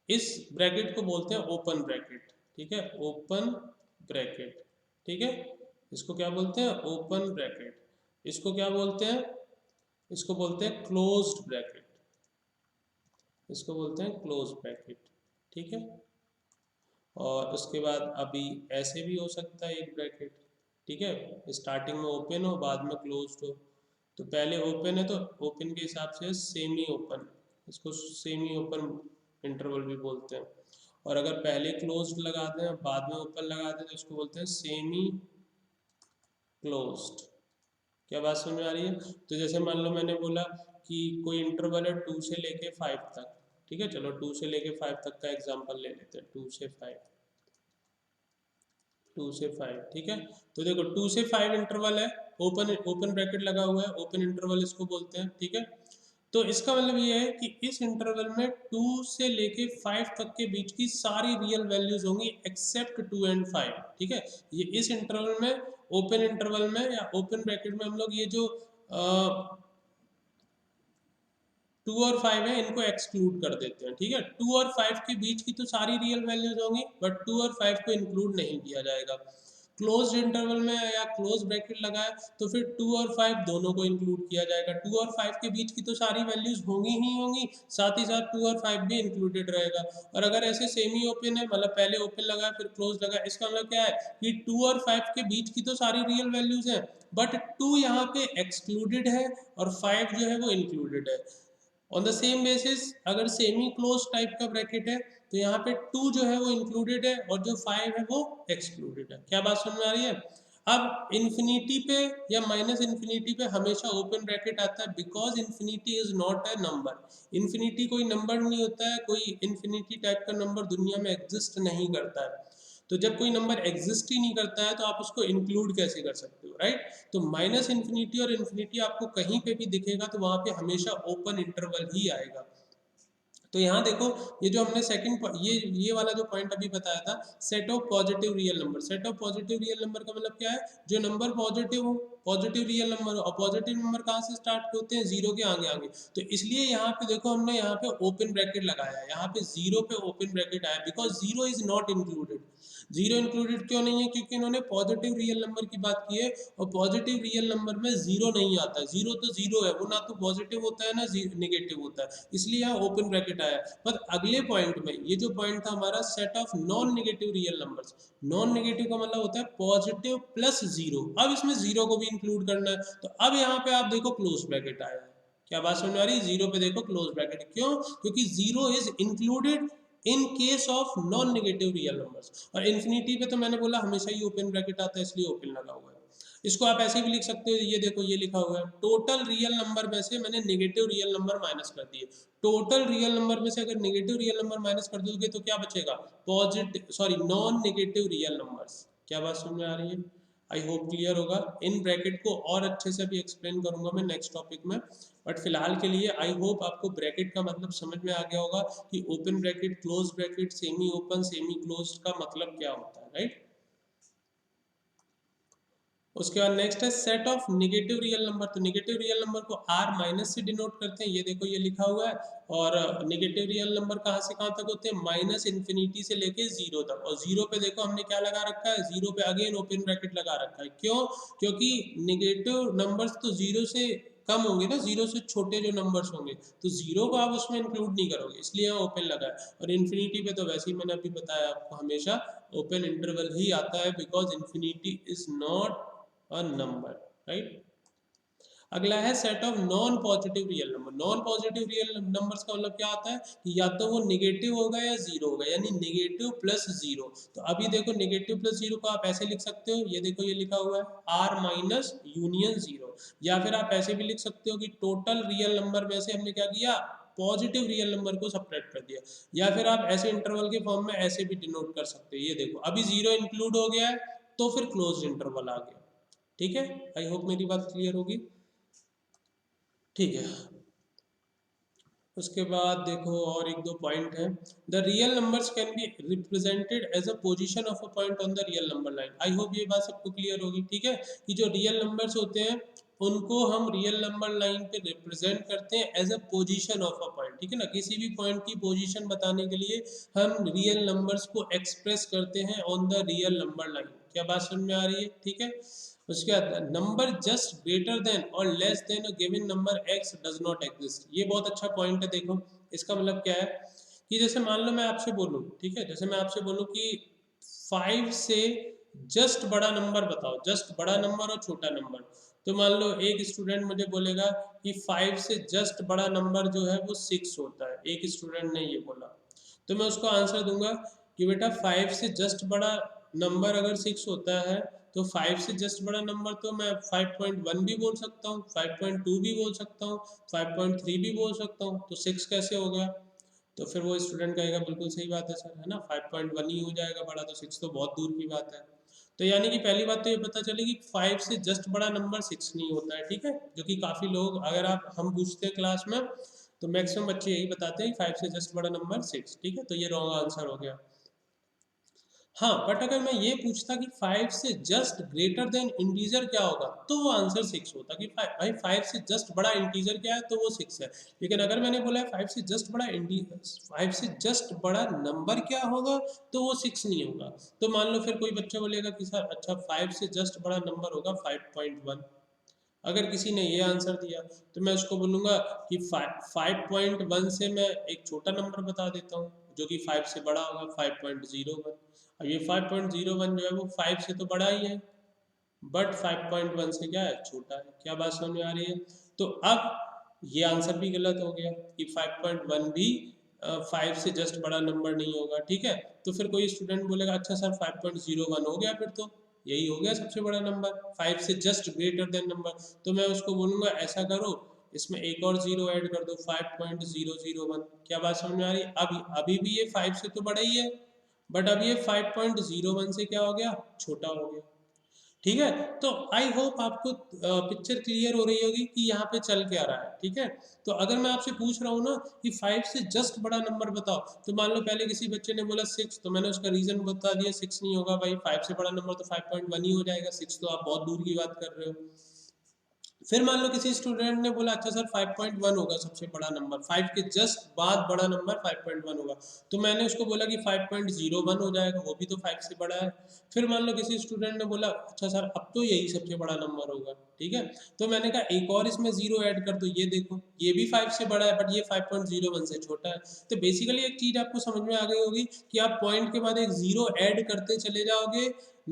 इस ब्रैकेट को बोलते हैं ओपन ब्रैकेट, ठीक है, ओपन ब्रैकेट, ठीक है। इसको क्या बोलते हैं ओपन ब्रैकेट, इसको क्या बोलते हैं, इसको बोलते हैं क्लोज्ड ब्रैकेट, इसको बोलते हैं क्लोज ब्रैकेट, ठीक है। और उसके बाद अभी ऐसे भी हो सकता है एक ब्रैकेट, ठीक है, स्टार्टिंग में ओपन हो बाद में क्लोज्ड हो। तो पहले ओपन है तो ओपन के हिसाब से सेमी ओपन, इसको सेमी ओपन इंटरवल भी बोलते हैं। और अगर पहले क्लोज्ड लगा दें बाद में ओपन लगा दें तो इसको बोलते हैं सेमी क्लोज्ड। क्या बात समझ में आ रही है। तो जैसे मान लो मैंने बोला कि कोई इंटरवल है 2 से लेके 5 तक, ठीक है, चलो 2 से लेके 5 तक का एग्जांपल ले लेते हैं, 2 से 5, 2 से 5, ठीक है। तो देखो 2 से 5 इंटरवल है, ओपन ओपन ब्रैकेट लगा हुआ है, ओपन इंटरवल इसको बोलते हैं, ठीक है। तो इसका मतलब ये है कि इस इंटरवल में 2 से लेके 5 तक के बीच की सारी रियल वैल्यूज होंगी एक्सेप्ट 2 एंड 5, ठीक है। ये इस इंटरवल में, ओपन इंटरवल में या ओपन ब्रैकेट में हम लोग ये जो 2 और 5 है इनको एक्सक्लूड कर देते हैं, ठीक है। 2 और 5 के बीच की तो सारी रियल वैल्यूज होंगी बट 2 और 5 को इंक्लूड नहीं किया जाएगा। क्लोज्ड इंटरवल में या क्लोज ब्रैकेट लगाए तो फिर 2 और 5 दोनों को इंक्लूड किया जाएगा, 2 और 5 के बीच की तो सारी वैल्यूज होंगी ही होंगी, साथ ही साथ 2 और 5 भी इंक्लूडेड रहेगा। और अगर ऐसे सेमी ओपन है, मतलब पहले ओपन लगा फिर क्लोज लगा, इसका मतलब क्या है कि 2 और 5 के बीच की तो सारी रियल वैल्यूज हैं बट 2 यहाँ पे एक्सक्लूडेड है और 5 जो है वो इंक्लूडेड है। ऑन द सेम बेसिस अगर सेमी क्लोज टाइप का ब्रैकेट है तो यहाँ पे 2 जो है वो इंक्लूडेड है और जो 5 है वो एक्सक्लूडेड है। क्या बात समझ में आ रही है। अब इन्फिनिटी पे या माइनस इन्फिनिटी पे हमेशा ओपन ब्रैकेट आता है because infinity is not a number. Infinity कोई नंबर नहीं होता है, कोई इन्फिनिटी टाइप का नंबर दुनिया में एग्जिस्ट नहीं करता है। तो जब कोई नंबर एग्जिस्ट ही नहीं करता है तो आप उसको इंक्लूड कैसे कर सकते हो, राइट। तो माइनस इन्फिनिटी और इन्फिनिटी आपको कहीं पे भी दिखेगा तो वहां पे हमेशा ओपन इंटरवल ही आएगा। तो यहाँ देखो ये जो हमने सेकंड ये वाला जो पॉइंट अभी बताया था, set of positive real number, set of positive real number का मतलब क्या है, जो नंबर पॉजिटिव हो, पॉजिटिव रियल नंबर हो, और पॉजिटिव नंबर कहाँ से स्टार्ट होते हैं जीरो के आगे आगे। तो इसलिए यहाँ पे देखो हमने यहाँ पे ओपन ब्रैकेट लगाया है, यहाँ पे जीरो पे ओपन ब्रैकेट आया because zero is not included. Zero included क्यों नहीं है, क्योंकि इन्होंने पॉजिटिव रियल नंबर की बात की है और पॉजिटिव रियल नंबर में जीरो नहीं आता, जीरो तो जीरो है, वो ना तो पॉजिटिव होता है ना निगेटिव होता है, इसलिए यहाँ ओपन ब्रैकेट आया। पर अगले पॉइंट में ये जो पॉइंट था हमारा set of non negative real numbers, non negative का मतलब होता है पॉजिटिव प्लस जीरो, अब इसमें जीरो को भी इंक्लूड करना है तो अब यहाँ पे आप देखो क्लोज ब्रैकेट आया है। क्या बात समझ में आ रही है, जीरो पे देखो क्लोज ब्रैकेट, क्यों, क्योंकि zero is included in case of non negative real numbers. और इन्फिनिटी पे तो मैंने बोला हमेशा ही ओपन ब्रैकेट आता है इसलिए ओपन लगा हुआ है। इसको आप ऐसे भी लिख सकते हो, ये देखो ये लिखा हुआ है टोटल रियल नंबर में से मैंने नेगेटिव रियल नंबर माइनस कर दिए, टोटल रियल नंबर में से अगर नेगेटिव रियल नंबर माइनस कर दोगे तो क्या बचेगा, positive sorry non negative real numbers. क्या बात समझ में आ रही है, आई होप क्लियर होगा। इन ब्रैकेट को और अच्छे से भी एक्सप्लेन करूंगा मैं नेक्स्ट टॉपिक में, बट फिलहाल के लिए आई होप आपको ब्रैकेट का मतलब समझ में आ गया होगा कि open bracket, close bracket, semi open, semi close का मतलब क्या होता है, राइट। उसके बाद नेक्स्ट है set of negative real number, तो नेगेटिव रियल नंबर को आर माइनस से डिनोट करते हैं, ये देखो ये लिखा हुआ है। और नेगेटिव रियल नंबर कहाँ से कहाँ तक होते हैं, माइनस इन्फिनिटी से लेके जीरो तक, और जीरो पे देखो हमने क्या लगा रखा है, जीरो पे अगेन ओपन ब्रैकेट लगा रखा है, क्यों, क्योंकि नेगेटिव नंबर्स तो जीरो से कम होंगे ना, जीरो से छोटे जो नंबर्स होंगे तो जीरो को आप उसमें इंक्लूड नहीं करोगे, इसलिए यहाँ ओपन लगा है। और इन्फिनिटी पे तो वैसे ही मैंने अभी बताया आपको हमेशा ओपन इंटरवल ही आता है because infinity is not a number, right। अगला है set of non positive real number. Non positive real numbers का मतलब क्या होता है कि या तो वो निगेटिव होगा या जीरो होगा, यानी निगेटिव प्लस जीरो। तो अभी देखो निगेटिव प्लस जीरो को आप ऐसे लिख सकते हो, ये देखो ये लिखा हुआ है आर माइनस यूनियन जीरो। या फिर आप ऐसे भी लिख सकते हो कि टोटल रियल नंबर में से हमने क्या किया, पॉजिटिव रियल नंबर को सपरेट कर दिया। या फिर आप ऐसे इंटरवल के फॉर्म में ऐसे भी डिनोट कर सकते हो, ये देखो अभी जीरो इंक्लूड हो गया है तो फिर क्लोज इंटरवल आ गया। ठीक है, आई होप मेरी बात क्लियर होगी। ठीक है, उसके बाद देखो और एक दो पॉइंट है। The real numbers can be represented as a position of a point on the real number line. I hope ये बात सबको क्लियर होगी। ठीक है, कि जो रियल नंबर्स होते हैं उनको हम रियल नंबर लाइन पे रिप्रेजेंट करते हैं as a position of a point. ठीक है ना, किसी भी पॉइंट की पोजीशन बताने के लिए हम रियल नंबर्स को एक्सप्रेस करते हैं on the real number line. क्या बात समझ में आ रही है? ठीक है, उसके बाद नंबर जस्ट ग्रेटर देन और less than a given number x does not exist. ये बहुत अच्छा पॉइंट है। देखो इसका मतलब क्या है कि जैसे मान लो मैं आपसे बोलूं, ठीक है, जैसे मैं आपसे बोलूं कि 5 से जस्ट बड़ा नंबर बताओ, जस्ट बड़ा नंबर और छोटा नंबर। तो मान लो एक स्टूडेंट मुझे बोलेगा कि 5 से जस्ट बड़ा नंबर जो है वो 6 होता है, एक स्टूडेंट ने ये बोला। तो मैं उसको आंसर दूंगा कि बेटा 5 से जस्ट बड़ा नंबर अगर 6 होता है तो 5 से जस्ट बड़ा नंबर तो मैं 5.1 भी बोल सकता हूँ, 5.2 भी बोल सकता हूँ, 5.3 भी बोल सकता हूँ, तो 6 कैसे हो गया? तो फिर वो स्टूडेंट कहेगा बिल्कुल सही बात है सर, है ना, 5.1 ही हो जाएगा बड़ा, तो 6 तो बहुत दूर की बात है। तो यानी कि पहली बात तो ये पता चली कि 5 से जस्ट बड़ा नंबर 6 नहीं होता है। ठीक है, जो कि काफ़ी लोग, अगर आप हम पूछते हैं क्लास में तो मैक्सिमम बच्चे यही बताते हैं 5 से जस्ट बड़ा नंबर 6। ठीक है, तो ये रॉन्ग आंसर हो गया। हाँ, बट अगर मैं ये पूछता कि 5 से जस्ट ग्रेटर देन इंटीजर क्या होगा तो वो आंसर 6 होता कि भाई 5 से जस्ट बड़ा इंटीजर क्या है तो वो 6 है। लेकिन अगर मैंने बोला है 5 से जस्ट बड़ा 5 से जस्ट बड़ा नंबर क्या होगा तो वो 6 नहीं होगा। तो मान लो फिर कोई बच्चा बोलेगा कि सर अच्छा 5 से जस्ट बड़ा नंबर होगा 5.1। अगर किसी ने ये आंसर दिया तो मैं उसको बोलूँगा कि 5.1 से मैं एक छोटा नंबर बता देता हूँ जो कि 5 से बड़ा होगा, 5.01। अब ये 5.01 जो है वो 5 से तो बड़ा ही है, बट 5.1 से क्या है, छोटा है। क्या बात समझ में आ रही है? तो अब ये आंसर भी गलत हो गया कि 5.1 भी 5 से जस्ट बड़ा नंबर नहीं होगा। ठीक है, तो फिर कोई स्टूडेंट बोलेगा अच्छा सर 5.01 हो गया, फिर तो यही हो गया सबसे बड़ा नंबर, 5 से जस्ट ग्रेटर देन नंबर। तो मैं उसको बोलूँगा ऐसा करो, इसमें एक और जीरो ऐड कर दो, 5.001। क्या बात समझ में आ रही है? अभी भी ये 5 से तो बड़ा ही है, बट अब ये 5.01 से क्या हो गया, छोटा हो गया। ठीक है, तो आई होप आपको पिक्चर क्लियर हो रही होगी कि यहाँ पे चल क्या रहा है। ठीक है, तो अगर मैं आपसे पूछ रहा हूँ ना कि 5 से जस्ट बड़ा नंबर बताओ, तो मान लो पहले किसी बच्चे ने बोला 6, तो मैंने उसका रीजन बता दिया 6 नहीं होगा भाई, 5 से बड़ा नंबर तो 5.1 ही हो जाएगा, 6 तो आप बहुत दूर की बात कर रहे हो। फिर मान लो किसी स्टूडेंट ने बोला अच्छा सर 5.1 होगा सबसे बड़ा नंबर, 5 के जस्ट बाद बड़ा नंबर 5.1 होगा, तो मैंने उसको बोला कि 5.01 हो जाएगा, वो भी तो 5 से बड़ा है। फिर मान लो किसी स्टूडेंट ने बोला अच्छा सर अब तो यही सबसे बड़ा नंबर होगा। ठीक है, तो मैंने कहा एक और इसमें जीरो ऐड कर दो, ये देखो ये भी 5 से बड़ा है बट ये 5.01 से छोटा है। तो बेसिकली एक चीज आपको समझ में आ गई होगी कि आप पॉइंट के बाद एक जीरो ऐड करते चले जाओगे,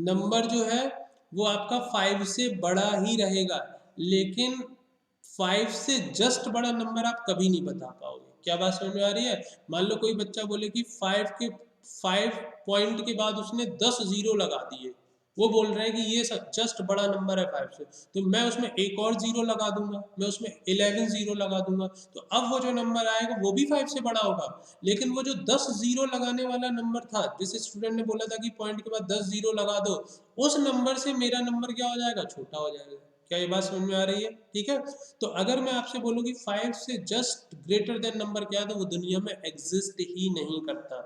नंबर जो है वो आपका 5 से बड़ा ही रहेगा, लेकिन 5 से जस्ट बड़ा नंबर आप कभी नहीं बता पाओगे। क्या बात समझ में आ रही है? मान लो कोई बच्चा बोले कि 5 पॉइंट के बाद उसने 10 जीरो लगा दिए, वो बोल रहे हैं कि ये जस्ट बड़ा नंबर है 5 से, तो मैं उसमें एक और जीरो लगा दूंगा, मैं उसमें 11 जीरो लगा दूंगा, तो अब वो जो नंबर आएगा वो भी 5 से बड़ा होगा। लेकिन वो जो 10 जीरो लगाने वाला नंबर था, जिस स्टूडेंट ने बोला था कि पॉइंट के बाद 10 जीरो लगा दो, उस नंबर से मेरा नंबर क्या हो जाएगा, छोटा हो जाएगा। क्या ये बात समझ में आ रही है? ठीक है, तो अगर मैं आपसे बोलूँ कि 5 से जस्ट ग्रेटर देन नंबर क्या है, तो वो दुनिया में एग्जिस्ट ही नहीं करता।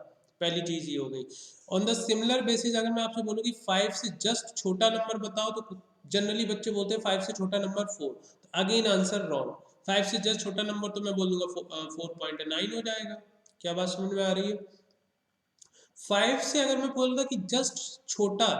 पहली चीज ये हो गई। ऑन द सिमिलर बेसिस अगर मैं आपसे बोलूँ कि 5 से जस्ट छोटा नंबर बताओ, तो जनरली बच्चे बोलते हैं 5 से छोटा नंबर 4, तो अगेन आंसर रॉन्ग। 5 से जस्ट छोटा नंबर तो मैं बोल दूंगा 4.9 हो जाएगा। क्या बात समझ में आ रही है? 5 से अगर मैं बोलता कि जस्ट छोटा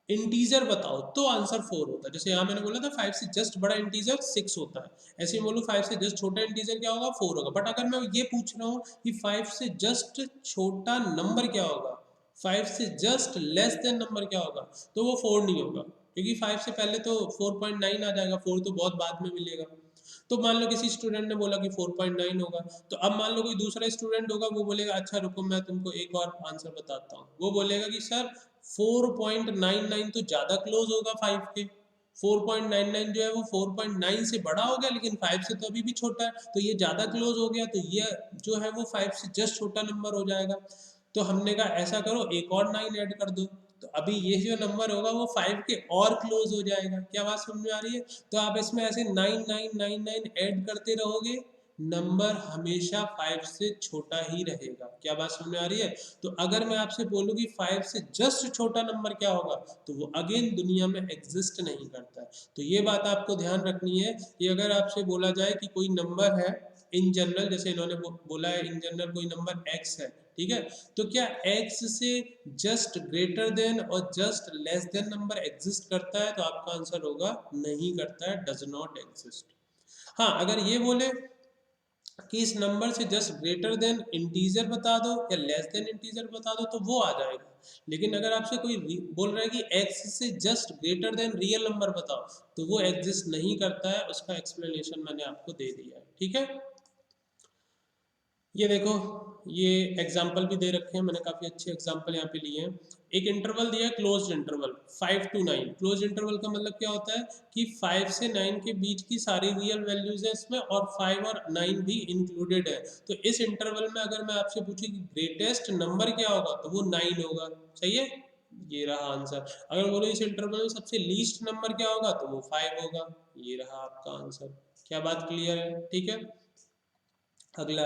इंटीजर बताओ तो आंसर 4 होता है। जैसे यहाँ मैंने बोला था 5 से जस्ट बड़ा इंटीजर 6 होता है, ऐसे ही बोलूँ 5 से जस्ट छोटा इंटीजर क्या होगा, 4 होगा। बट अगर मैं ये पूछ रहा हूँ कि 5 से जस्ट छोटा नंबर क्या होगा, 5 से जस्ट लेस देन नंबर क्या होगा, तो वो 4 नहीं होगा। क्योंकि 5 से पहले तो 4.9 आ जाएगा, 4 तो बहुत बाद में मिलेगा। तो मान लो किसी स्टूडेंट ने बोला कि 4.9 होगा, तो अब मान लो कोई दूसरा स्टूडेंट होगा, वो बोलेगा अच्छा रुको मैं तुमको एक और आंसर बताता हूँ। वो बोलेगा कि सर 4.99 तो ज़्यादा क्लोज होगा 5 के। 4.99 जो है वो 4.9 से बड़ा हो गया, लेकिन 5 से तो अभी भी छोटा है, तो ये ज़्यादा क्लोज हो गया, तो ये जो है वो 5 से जस्ट छोटा नंबर हो जाएगा। तो हमने कहा ऐसा करो एक और 9 ऐड कर दो, तो अभी ये जो नंबर होगा वो 5 के और क्लोज हो जाएगा। क्या बात समझ में आ रही है? तो आप इसमें ऐसे 9999 ऐड करते रहोगे, नंबर हमेशा 5 से छोटा ही रहेगा। क्या बात समझ में आ रही है? तो अगर मैं आपसे बोलूँ कि 5 से जस्ट छोटा नंबर क्या होगा, तो वो अगेन दुनिया में एग्जिस्ट नहीं करता है। तो ये बात आपको ध्यान रखनी है कि अगर आपसे बोला जाए कि कोई नंबर है इन जनरल, जैसे इन्होंने बोला है इन जनरल कोई नंबर x है, ठीक है, तो क्या x से जस्ट ग्रेटर देन और just less than number exist करता है? तो आपका आंसर होगा नहीं करता है, डज नॉट एग्जिस्ट। हाँ, अगर ये बोले कि इस नंबर से जस्ट ग्रेटर देन इंटीजर बता दो या लेस देन इंटीजर बता दो, तो वो आ जाएगा। लेकिन अगर आपसे कोई बोल रहा है कि x से just greater than real number बताओ, तो वो एग्जिस्ट नहीं करता है। उसका एक्सप्लेनेशन मैंने आपको दे दिया है, ठीक है। ये देखो, ये एग्जाम्पल भी दे रखे हैं मैंने, काफ़ी अच्छे एग्जाम्पल यहाँ पे लिए हैं। एक इंटरवल दिया है closed interval 5 to 9। Closed interval का मतलब क्या होता है कि 5 से 9 के बीच की सारी रियल वैल्यूज है इसमें, और 5 और 9 भी इंक्लूडेड है। तो इस इंटरवल में अगर मैं आपसे पूछूं कि ग्रेटेस्ट नंबर क्या होगा, तो वो 9 होगा। सही है, ये रहा आंसर। अगर बोलो इस इंटरवल में सबसे लीस्ट नंबर क्या होगा, तो वो 5 होगा। ये रहा आपका आंसर। क्या बात क्लियर है? ठीक है। अगला,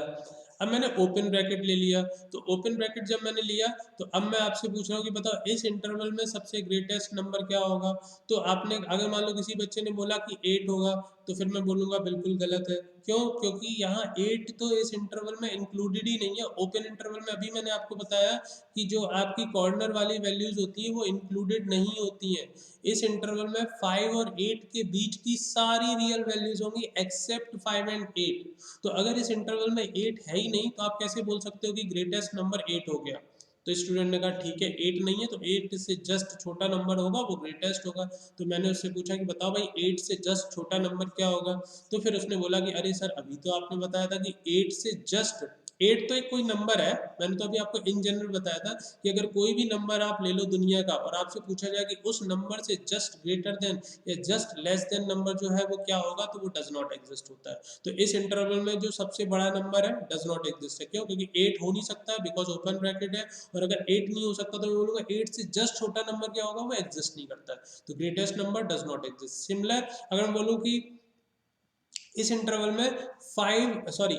अब मैंने ओपन ब्रैकेट ले लिया, तो ओपन ब्रैकेट जब मैंने लिया, तो अब मैं आपसे पूछ रहा हूँ कि बताओ इस इंटरवल में सबसे ग्रेटेस्ट नंबर क्या होगा। तो आपने अगर मान लो किसी बच्चे ने बोला कि 8 होगा, तो फिर मैं बोलूँगा बिल्कुल गलत है। क्यों? क्योंकि यहाँ 8 तो इस इंटरवल में इंक्लूडेड ही नहीं है। ओपन इंटरवल में अभी मैंने आपको बताया कि जो आपकी कॉर्नर वाली वैल्यूज होती है वो इंक्लूडेड नहीं होती हैं। इस इंटरवल में 5 और 8 के बीच की सारी रियल वैल्यूज होंगी एक्सेप्ट 5 एंड 8। तो अगर इस इंटरवल में 8 है ही नहीं, तो आप कैसे बोल सकते हो कि ग्रेटेस्ट नंबर 8 हो गया? तो स्टूडेंट ने कहा ठीक है 8 नहीं है, तो 8 से जस्ट छोटा नंबर होगा वो ग्रेटेस्ट होगा। तो मैंने उससे पूछा कि बताओ भाई 8 से जस्ट छोटा नंबर क्या होगा। तो फिर उसने बोला कि अरे सर अभी तो आपने बताया था कि 8 से जस्ट, 8 तो एक कोई नंबर है, मैंने तो अभी आपको इन जनरल बताया था कि अगर कोई भी नंबर आप ले लो दुनिया का और आपसे पूछा जाए कि उस नंबर से जस्ट ग्रेटर देन या जस्ट लेस देन नंबर जो है वो क्या होगा, तो वो डज नॉट एग्जिस्ट होता है। तो इस इंटरवल में जो सबसे बड़ा नंबर है डज नॉट एग्जिस्ट है। क्यों? क्योंकि 8 हो नहीं सकता है, बिकॉज ओपन ब्रैकेट है। और अगर 8 नहीं हो सकता तो मैं बोलूँगा 8 से जस्ट छोटा नंबर क्या होगा, वो एग्जिस्ट नहीं करता है। तो greatest number does not exist. Similar अगर मैं बोलूँ कि इस इंटरवल में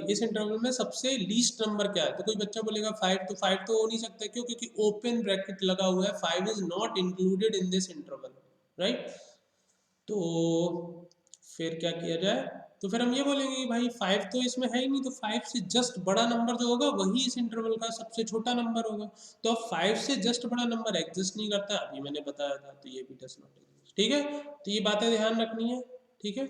इस इंटरवल में सबसे लीस्ट नंबर क्या है, तो कोई बच्चा बोलेगा 5, तो 5 तो हो नहीं सकता। क्यों? क्योंकि ओपन ब्रैकेट लगा हुआ है, 5 is not included in this interval, right. तो फिर क्या किया जाए? तो फिर हम ये बोलेंगे कि भाई 5 तो इसमें है ही नहीं, तो 5 से जस्ट बड़ा नंबर जो होगा वही इस इंटरवल का सबसे छोटा नंबर होगा। तो अब 5 से जस्ट बड़ा नंबर एग्जिस्ट नहीं करता, अभी मैंने बताया था, तो ये भी डज नॉट एग्जिस्ट। ठीक है, तो ये बातें ध्यान रखनी है। ठीक है,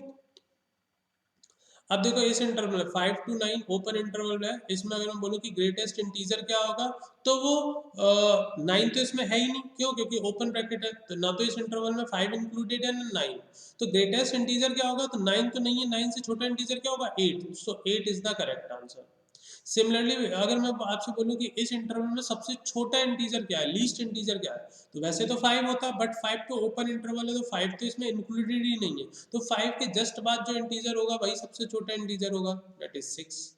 अब देखो इस इंटरवल में 5 to 9 ओपन इंटरवल है, इसमें अगर मैं बोलूँ कि ग्रेटेस्ट इंटीजर क्या होगा, तो वो 9 तो इसमें है ही नहीं। क्यों? क्योंकि ओपन ब्रैकेट है, तो ना तो इस इंटरवल में 5 इंक्लूडेड है ना 9। तो ग्रेटेस्ट इंटीजर क्या होगा, तो 9 तो नहीं है, 9 से छोटा इंटीजर क्या होगा, 8। सो 8 is the correct answer. Similarly अगर मैं आपसे बोलूँ कि इस इंटरवल में सबसे छोटा इंटीजर क्या है, लीस्ट इंटीजर क्या है, तो वैसे तो 5 होता है, बट 5 तो ओपन इंटरवल है, तो 5 तो इसमें इंक्लूडेड ही नहीं है। तो 5 के जस्ट बाद जो इंटीजर होगा वही सबसे छोटा इंटीजर होगा, दैट इज 6।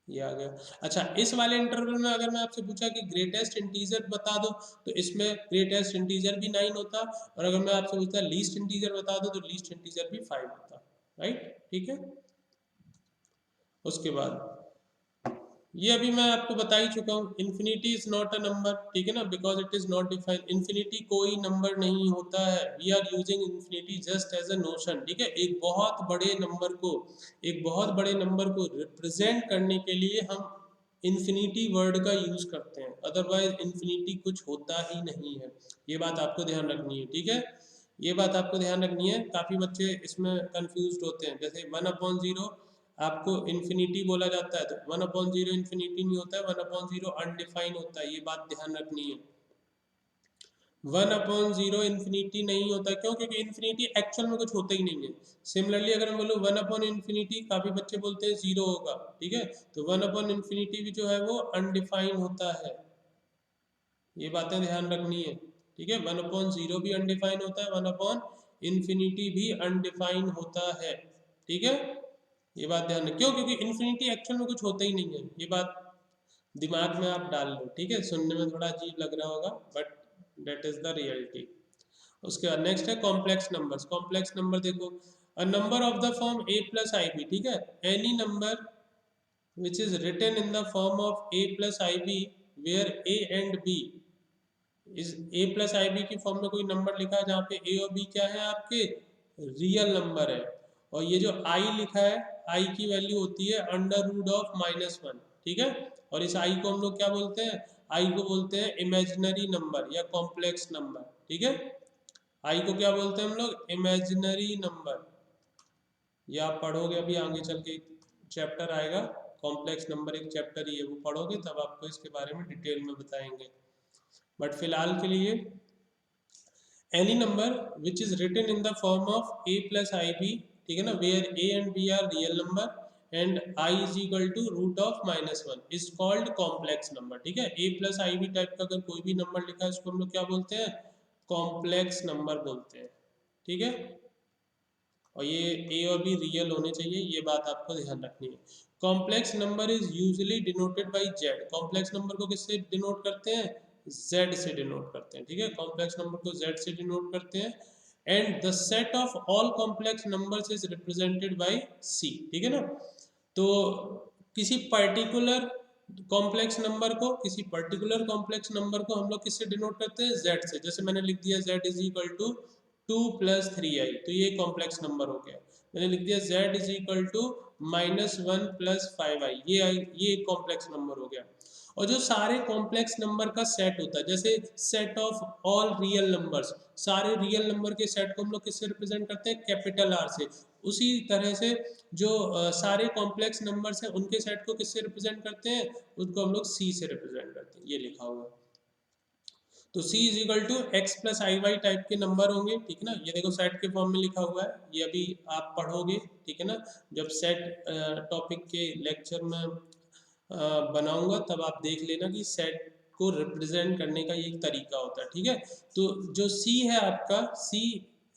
ये आ गया। अच्छा, इस वाले इंटरवल में अगर मैं आपसे पूछा कि ग्रेटेस्ट इंटीजर बता दो, तो इसमें ग्रेटेस्ट इंटीजर भी 9 होता, और अगर मैं आपसे पूछता लीस्ट इंटीजर बता दो, तो लीस्ट इंटीजर भी 5 होता, राइट। ठीक है, उसके बाद ये अभी मैं आपको बता ही चुका हूँ, infinity is not a number, ठीक है ना, because it is not defined. Infinity कोई नंबर नहीं होता है, we are using infinity just as a notion. ठीक है, एक बहुत बड़े नंबर को रिप्रेजेंट करने के लिए हम इन्फिनिटी वर्ड का यूज करते हैं, अदरवाइज इन्फिनिटी कुछ होता ही नहीं है। ये बात आपको ध्यान रखनी है, ठीक है, ये बात आपको ध्यान रखनी है। काफ़ी बच्चे इसमें कंफ्यूज होते हैं, जैसे 1/0 आपको इन्फिनिटी बोला जाता है, तो 1/0 इन्फिनिटी नहीं होता है, 1/0 अनडिफाइन होता है। ये बात ध्यान रखनी है। 1/0 इन्फिनिटी नहीं होता, क्यों? क्योंकि इन्फिनिटी एक्चुअल में कुछ होता ही नहीं है। सिमिलरली अगर मैं बोलूँ 1/इन्फिनिटी, काफी बच्चे बोलते हैं 0 होगा, ठीक है, तो 1/इन्फिनिटी भी जो है वो अनडिफाइन होता है, ये बातें ध्यान रखनी है, ठीक है। 1/0 भी अनडिफाइन होता है, 1/इन्फिनिटी भी अनडिफाइन होता है, ठीक है। ये बात ध्यान रखें, क्यों? क्योंकि इन्फिनिटी एक्चुअल में कुछ होता ही नहीं है, ये बात दिमाग में आप डाल लो, ठीक है। सुनने में थोड़ा अजीब लग रहा होगा but that is the reality. उसके बाद नेक्स्ट है कॉम्प्लेक्स नंबर्स। कॉम्प्लेक्स नंबर देखो, a number of the form a plus I B, ठीक है, any number which is written in the form of a plus I B where a and b इस a प्लस आई बी की फॉर्म में कोई नंबर लिखा है जहाँ पे a और b क्या है आपके रियल नंबर है, और ये जो i लिखा है i की वैल्यू होती है √(-1), ठीक है। और इस i को हम लोग क्या बोलते हैं? i को बोलते हैं इमेजिनरी नंबर या कॉम्प्लेक्स नंबर, ठीक है। i को क्या बोलते हैं हम लोग? Imaginary number. ये आप पढ़ोगे अभी आगे चल के चैप्टर आएगा, कॉम्प्लेक्स नंबर एक चैप्टर ही है, वो पढ़ोगे तब आपको इसके बारे में डिटेल में बताएंगे। बट फिलहाल के लिए any number which is written in the form of a plus I B, ठीक है ना, where a and b are real number and i is equal to √(-1) is called complex number, ठीक है। a plus I B type का अगर कोई भी नंबर लिखा है उसको हम लोग क्या बोलते हैं? कॉम्प्लेक्स नंबर बोलते हैं, ठीक है। और ये a और b रियल होने चाहिए, ये बात आपको ध्यान रखनी है। Complex number is usually denoted by z। Complex number को किससे डिनोट करते हैं? z से डिनोट करते हैं, ठीक है। कॉम्प्लेक्स नंबर को z से डिनोट करते हैं and the set of all complex numbers is represented by c, ठीक है ना। तो किसी पर्टिकुलर कॉम्प्लेक्स नंबर को, किसी पर्टिकुलर कॉम्प्लेक्स नंबर को हम लोग किससे डिनोट करते हैं? z से। जैसे मैंने लिख दिया z is equal to 2 + 3i, तो ये कॉम्प्लेक्स नंबर हो गया। मैंने लिख दिया z is equal to -1 + 5i, ये एक कॉम्प्लेक्स नंबर हो गया। और जो सारे कॉम्प्लेक्स नंबर का सेट होता है, जैसे set of all real numbers, सारे रियल नंबर के सेट को हम लोग किससे रिप्रेजेंट करते हैं? कैपिटल R से। उसी तरह से जो सारे कॉम्प्लेक्स नंबर्स हैं उनके सेट को किससे रिप्रेजेंट करते हैं? उनको हम लोग C से रिप्रेजेंट करते हैं, ये लिखा हुआ है। तो C is equal to X plus I Y type के नंबर होंगे, ठीक है ना। ये देखो सेट के फॉर्म में लिखा हुआ है, ये अभी आप पढ़ोगे, ठीक है ना। जब सेट टॉपिक के लेक्चर में बनाऊंगा तब आप देख लेना कि सेट को रिप्रेजेंट करने का ये एक तरीका होता है, ठीक है। तो जो C है आपका, C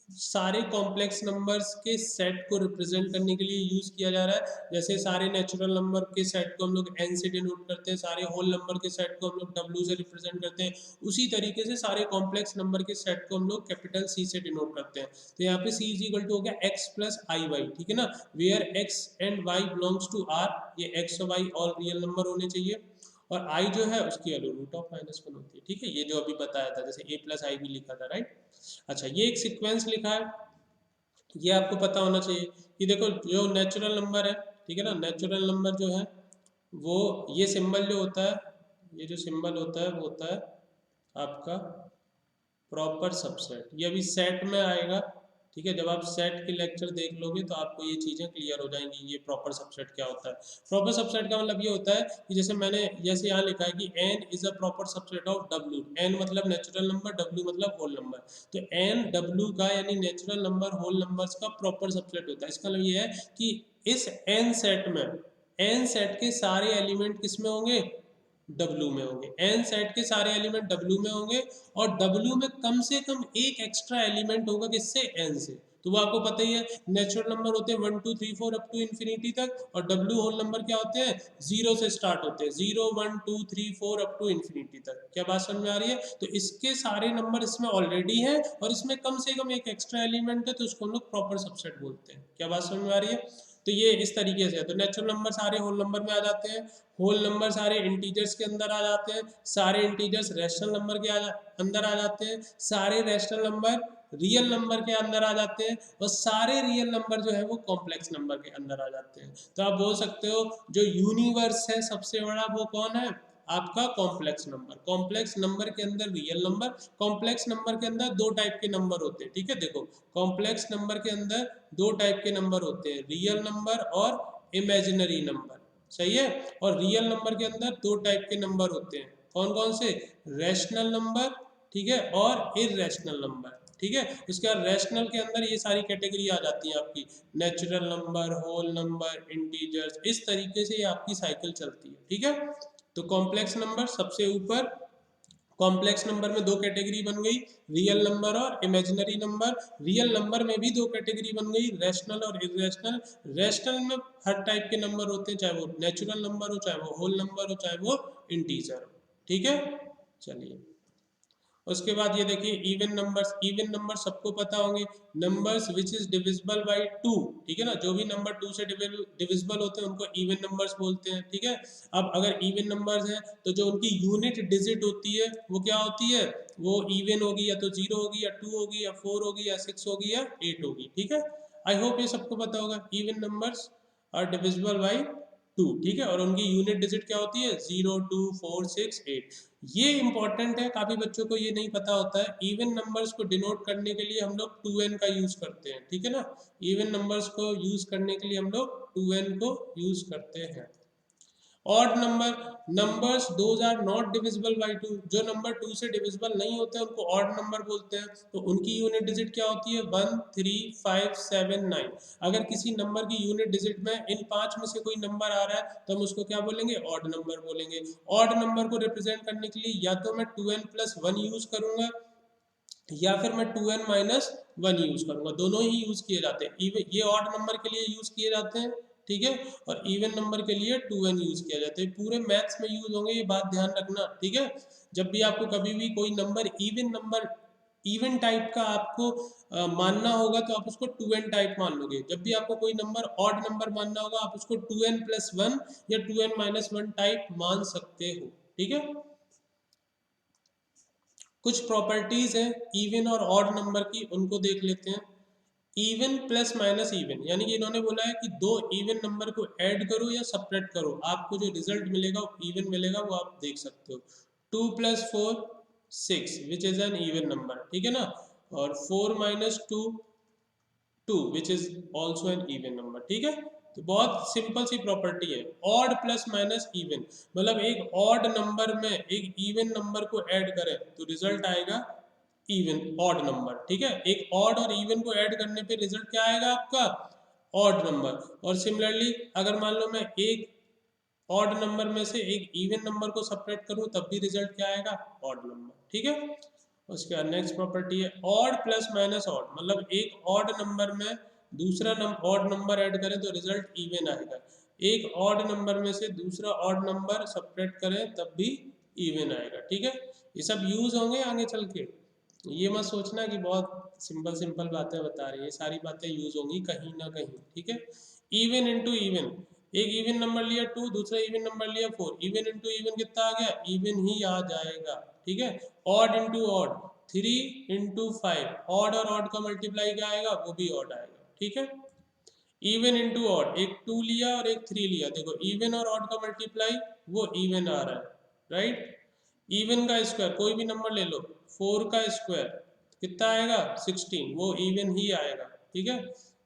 सारे कॉम्प्लेक्स नंबर्स के सेट को रिप्रेजेंट करने के लिए यूज किया जा रहा है। जैसे सारे नेचुरल नंबर के सेट को हम लोग n से डिनोट करते हैं, सारे होल नंबर के सेट को हम लोग w से रिप्रेजेंट करते हैं, उसी तरीके से सारे कॉम्प्लेक्स नंबर के सेट को हम लोग कैपिटल C से डिनोट करते हैं। तो यहाँ पे C इज इक्वल टू हो गया x प्लस आई वाई, ठीक है ना, where x and y belongs to R। ये x और y ऑल रियल नंबर होने चाहिए, और i जो है उसकी वैल्यू √(-1) होती है, ठीक है। ये जो अभी बताया था, जैसे a प्लस आई भी लिखा था, राइट। अच्छा, ये एक सीक्वेंस लिखा है, ये आपको पता होना चाहिए कि देखो जो नेचुरल नंबर है, ठीक है ना, नेचुरल नंबर जो है वो ये सिंबल जो होता है, ये जो सिंबल होता है वो होता है आपका प्रॉपर सबसेट। ये अभी सेट में आएगा, ठीक है। जब आप सेट के लेक्चर देख लोगे तो आपको ये चीज़ें क्लियर हो जाएंगी, ये प्रॉपर सबसेट क्या होता है। प्रॉपर सबसेट का मतलब ये होता है कि जैसे यहाँ लिखा है कि n is a proper subset of w। n मतलब नेचुरल नंबर, w मतलब होल नंबर। तो n w का यानी नेचुरल नंबर होल नंबर्स का प्रॉपर सबसेट होता है। इसका मतलब ये है कि इस n सेट में, n सेट के सारे एलिमेंट किस में होंगे? W में होंगे। n सेट के सारे एलिमेंट W में होंगे, और W में कम से कम एक एक्स्ट्रा एलिमेंट होगा किससे? n से। तो वो आपको पता ही है, नेचुरल नंबर होते हैं 1 2 3 4 अप टू इन्फिनिटी तक, और W होल नंबर क्या होते हैं? 0 से स्टार्ट होते हैं, 0 1 2 3 4 अप टू इन्फिनिटी तक। क्या बात समझ में आ रही है? तो इसके सारे नंबर इसमें ऑलरेडी हैं और इसमें कम से कम एक एक्स्ट्रा एलिमेंट है, तो उसको हम लोग प्रॉपर सबसेट बोलते हैं। क्या बात समझ में आ रही है? तो ये इस तरीके से है। तो नेचुरल नंबर सारे होल नंबर में आ जाते हैं, होल नंबर सारे इंटीजर्स के अंदर आ जाते हैं, सारे इंटीजर्स रैशनल नंबर के अंदर आ जाते हैं, सारे रैशनल नंबर रियल नंबर के अंदर आ जाते हैं, और सारे रियल नंबर जो है वो कॉम्प्लेक्स नंबर के अंदर आ जाते हैं। तो आप बोल सकते हो जो यूनिवर्स है सबसे बड़ा वो कौन है? आपका कॉम्प्लेक्स नंबर। कॉम्प्लेक्स नंबर के अंदर रियल नंबर, कॉम्प्लेक्स नंबर के अंदर दो टाइप के नंबर होते हैं, ठीक है। देखो कॉम्प्लेक्स नंबर के अंदर दो टाइप के नंबर होते हैं, रियल नंबर और इमेजिनरी नंबर, सही है। और रियल नंबर के अंदर दो टाइप के नंबर होते हैं, कौन कौन से? रैशनल नंबर ठीक है, और इर्रेशनल नंबर, ठीक है। उसके बाद रैशनल के अंदर ये सारी कैटेगरी आ जाती है आपकी, natural number, whole number, integers, इस तरीके से ये आपकी साइकिल चलती है, ठीक है। तो कॉम्प्लेक्स नंबर सबसे ऊपर, कॉम्प्लेक्स नंबर में दो कैटेगरी बन गई, रियल नंबर और इमेजिनरी नंबर। रियल नंबर में भी दो कैटेगरी बन गई, रैशनल और इरेशनल। रैशनल में हर टाइप के नंबर होते हैं, चाहे वो नेचुरल नंबर हो, चाहे वो होल नंबर हो, चाहे वो इंटीजर हो, ठीक है। चलिए, उसके बाद ये देखिए इवन नंबर्स। इवन नंबर सबको पता होंगे, numbers which is divisible by 2, ठीक है ना। जो भी नंबर 2 से डिविजिबल होते हैं उनको इवन नंबर्स बोलते हैं, ठीक है। अब अगर इवन नंबर्स हैं तो जो उनकी यूनिट डिजिट होती है वो क्या होती है, वो इवन होगी, या तो 0 होगी, या 2 होगी, या 4 होगी, या 6 होगी, या 8 होगी, ठीक है। आई होप ये सबको पता होगा, even numbers are divisible by 2, ठीक है। और उनकी यूनिट डिजिट क्या होती है, 0, 2, 4, 6, 8। ये इंपॉर्टेंट है, काफी बच्चों को ये नहीं पता होता है। इवन नंबर्स को डिनोट करने के लिए हम लोग 2n का यूज करते हैं, ठीक है ना। इवन नंबर्स को यूज करने के लिए हम लोग 2n को यूज करते हैं। Odd number, numbers those are not divisible by 2, जो नंबर 2 से डिविजिबल नहीं होते हैं उनको ऑड नंबर बोलते हैं। तो उनकी यूनिट डिजिट क्या होती है, 1, 3, 5, 7, 9। अगर किसी नंबर की यूनिट डिजिट में इन 5 में से कोई नंबर आ रहा है तो हम उसको क्या बोलेंगे, ऑड नंबर बोलेंगे। ऑड नंबर को रिप्रेजेंट करने के लिए या तो मैं 2n प्लस 1 यूज करूंगा, या फिर मैं 2n माइनस 1 यूज करूंगा, दोनों ही यूज किए जाते हैं। ये ऑड नंबर के लिए यूज किए जाते हैं, ठीक है, और इवन नंबर के लिए 2n यूज किया जाता है। पूरे मैथ्स में यूज होंगे, ये बात ध्यान रखना, ठीक है। जब भी आपको कभी भी कोई नंबर इवन टाइप का आपको मानना होगा तो आप उसको 2n टाइप मान लोगे। जब भी आपको कोई नंबर ऑड नंबर मानना होगा आप उसको 2n प्लस 1 या 2n माइनस 1 टाइप मान सकते हो, ठीक है। कुछ प्रॉपर्टीज हैं इवन और ऑड नंबर की, उनको देख लेते हैं। इवन प्लस माइनस इवन, यानी कि इन्होंने बोला है कि दो इवन नंबर को ऐड करो या सब्ट्रैक्ट करो, आपको जो रिजल्ट मिलेगा वो इवन मिलेगा, वो आप देख सकते हो। 2 plus 4 6 which is an even number, ठीक है ना। और 4 minus 2 2 which is also an even number, ठीक है। तो बहुत सिंपल सी प्रॉपर्टी है, ऑड प्लस माइनस इवन, मतलब एक ऑड नंबर में एक इवन नंबर को ऐड करें तो रिजल्ट आएगा इवन ऑड नंबर, ठीक है। एक ऑड और इवन को ऐड करने पे रिजल्ट क्या आएगा आपका, ऑड नंबर। और सिमिलरली अगर मान लो मैं एक ऑड नंबर में से एक इवन नंबर को सब्ट्रैक्ट करूं तब भी रिजल्ट क्या आएगा, ऑड नंबर, ठीक है। उसके बाद नेक्स्ट प्रॉपर्टी है ऑड प्लस माइनस ऑड, मतलब एक ऑड नंबर में दूसरा ऑड नंबर ऐड करें तो रिजल्ट इवन आएगा। एक ऑड नंबर में से दूसरा ऑड नंबर सब्ट्रैक्ट करें तब भी इवन आएगा, ठीक है। ये सब यूज होंगे आगे चल के, ये मत सोचना कि बहुत सिंपल सिंपल बातें बता रही है, ये सारी बातें यूज होंगी कहीं ना कहीं, ठीक है। इवन इंटू इवन, एक इवन नंबर लिया 2, दूसरा इवन नंबर लिया 4, इवन इंटू इवन कितना आ गया, इवन ही आ जाएगा, ठीक है। Odd into odd, 3 into 5, odd और ऑड का मल्टीप्लाई क्या आएगा, वो भी ऑड आएगा, ठीक है। इवन इंटू ऑड, एक 2 लिया और एक 3 लिया, देखो इवन और ऑड का मल्टीप्लाई वो इवन आ रहा है, राइट। इवन का स्क्वायर कोई भी नंबर ले लो, 4 का स्क्वायर कितना आएगा, 16, वो इवन ही आएगा, ठीक है।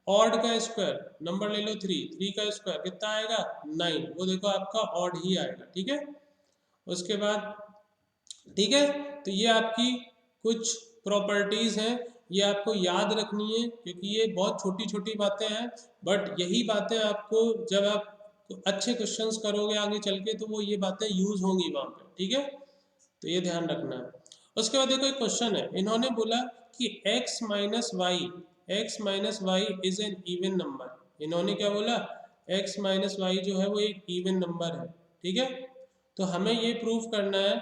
ऑड का स्क्वायर नंबर ले लो 3, 3 का स्क्वायर कितना आएगा, 9, वो देखो आपका ऑड ही आएगा, ठीक है। उसके बाद, ठीक है, तो ये आपकी कुछ प्रॉपर्टीज हैं, ये आपको याद रखनी है क्योंकि ये बहुत छोटी छोटी बातें हैं, बट यही बातें आपको जब आप अच्छे क्वेश्चंस करोगे आगे चल के तो वो ये बातें यूज होंगी वहाँ पे, ठीक है। तो ये ध्यान रखना है। उसके बाद देखो एक क्वेश्चन है, इन्होंने बोला कि x minus Y is an even number. इन्होंने क्या बोला, x माइनस वाई जो है वो एक इवन नंबर है, ठीक है। तो हमें ये प्रूव करना है,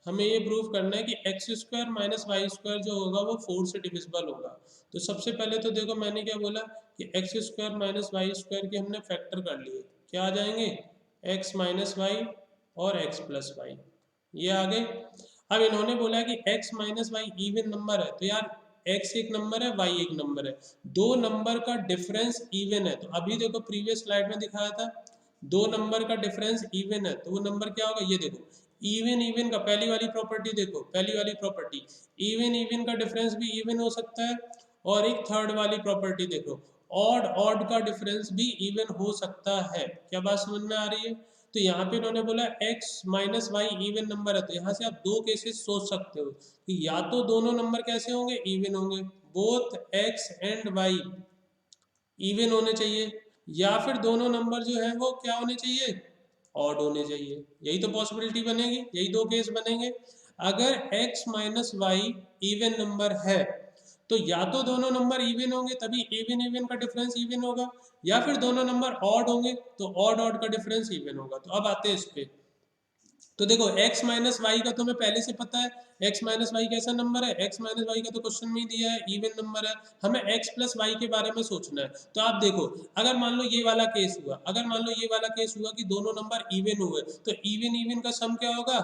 हमें ये प्रूव करना है कि X square minus Y square जो होगा वो 4 से डिविजिबल होगा। तो सबसे पहले तो देखो मैंने क्या बोला कि X square minus Y square के हमने फैक्टर कर लिए, क्या आ जाएंगे, एक्स माइनस वाई और एक्स प्लस वाई, ये आ गए। अब इन्होंने बोला कि x minus Y even number है, तो यार x एक नंबर है, y एक नंबर है, दो नंबर का डिफरेंस इवन है। तो अभी देखो प्रीवियस स्लाइड में दिखाया था दो नंबर का डिफरेंस इवन है, तो वो नंबर क्या होगा, ये देखो इवन इवन का पहली वाली प्रॉपर्टी देखो, पहली वाली प्रॉपर्टी इवन इवन का डिफरेंस भी इवन हो सकता है। और एक थर्ड वाली प्रॉपर्टी देखो ऑड ऑड का डिफरेंस भी इवन हो सकता है। क्या बात समझ में आ रही है। तो यहाँ पे इन्होंने बोला x minus Y even number है, तो यहाँ से आप दो केसेस सोच सकते हो कि या तो दोनों नंबर कैसे होंगे, इवन होंगे, both x and y even होने चाहिए, या फिर दोनों नंबर जो है वो क्या होने चाहिए, ऑड होने चाहिए। यही तो पॉसिबिलिटी बनेगी, यही दो केस बनेंगे। अगर x minus Y even number है तो या तो दोनों नंबर इवन होंगे तभी इवन इवन का डिफरेंस इवन होगा, या फिर दोनों नंबर ऑड होंगे तो ऑड ऑड का डिफरेंस इवन होगा। तो अब आते हैं इस पे, तो देखो x माइनस वाई का तो हमें पहले से पता है, x माइनस वाई कैसा नंबर है, x माइनस वाई का तो क्वेश्चन में ही दिया है, इवन नंबर है। हमें x प्लस वाई के बारे में सोचना है। तो आप देखो, अगर मान लो ये वाला केस हुआ, अगर मान लो ये वाला केस हुआ कि दोनों नंबर इवन हुए, तो इवन इवन का सम क्या होगा,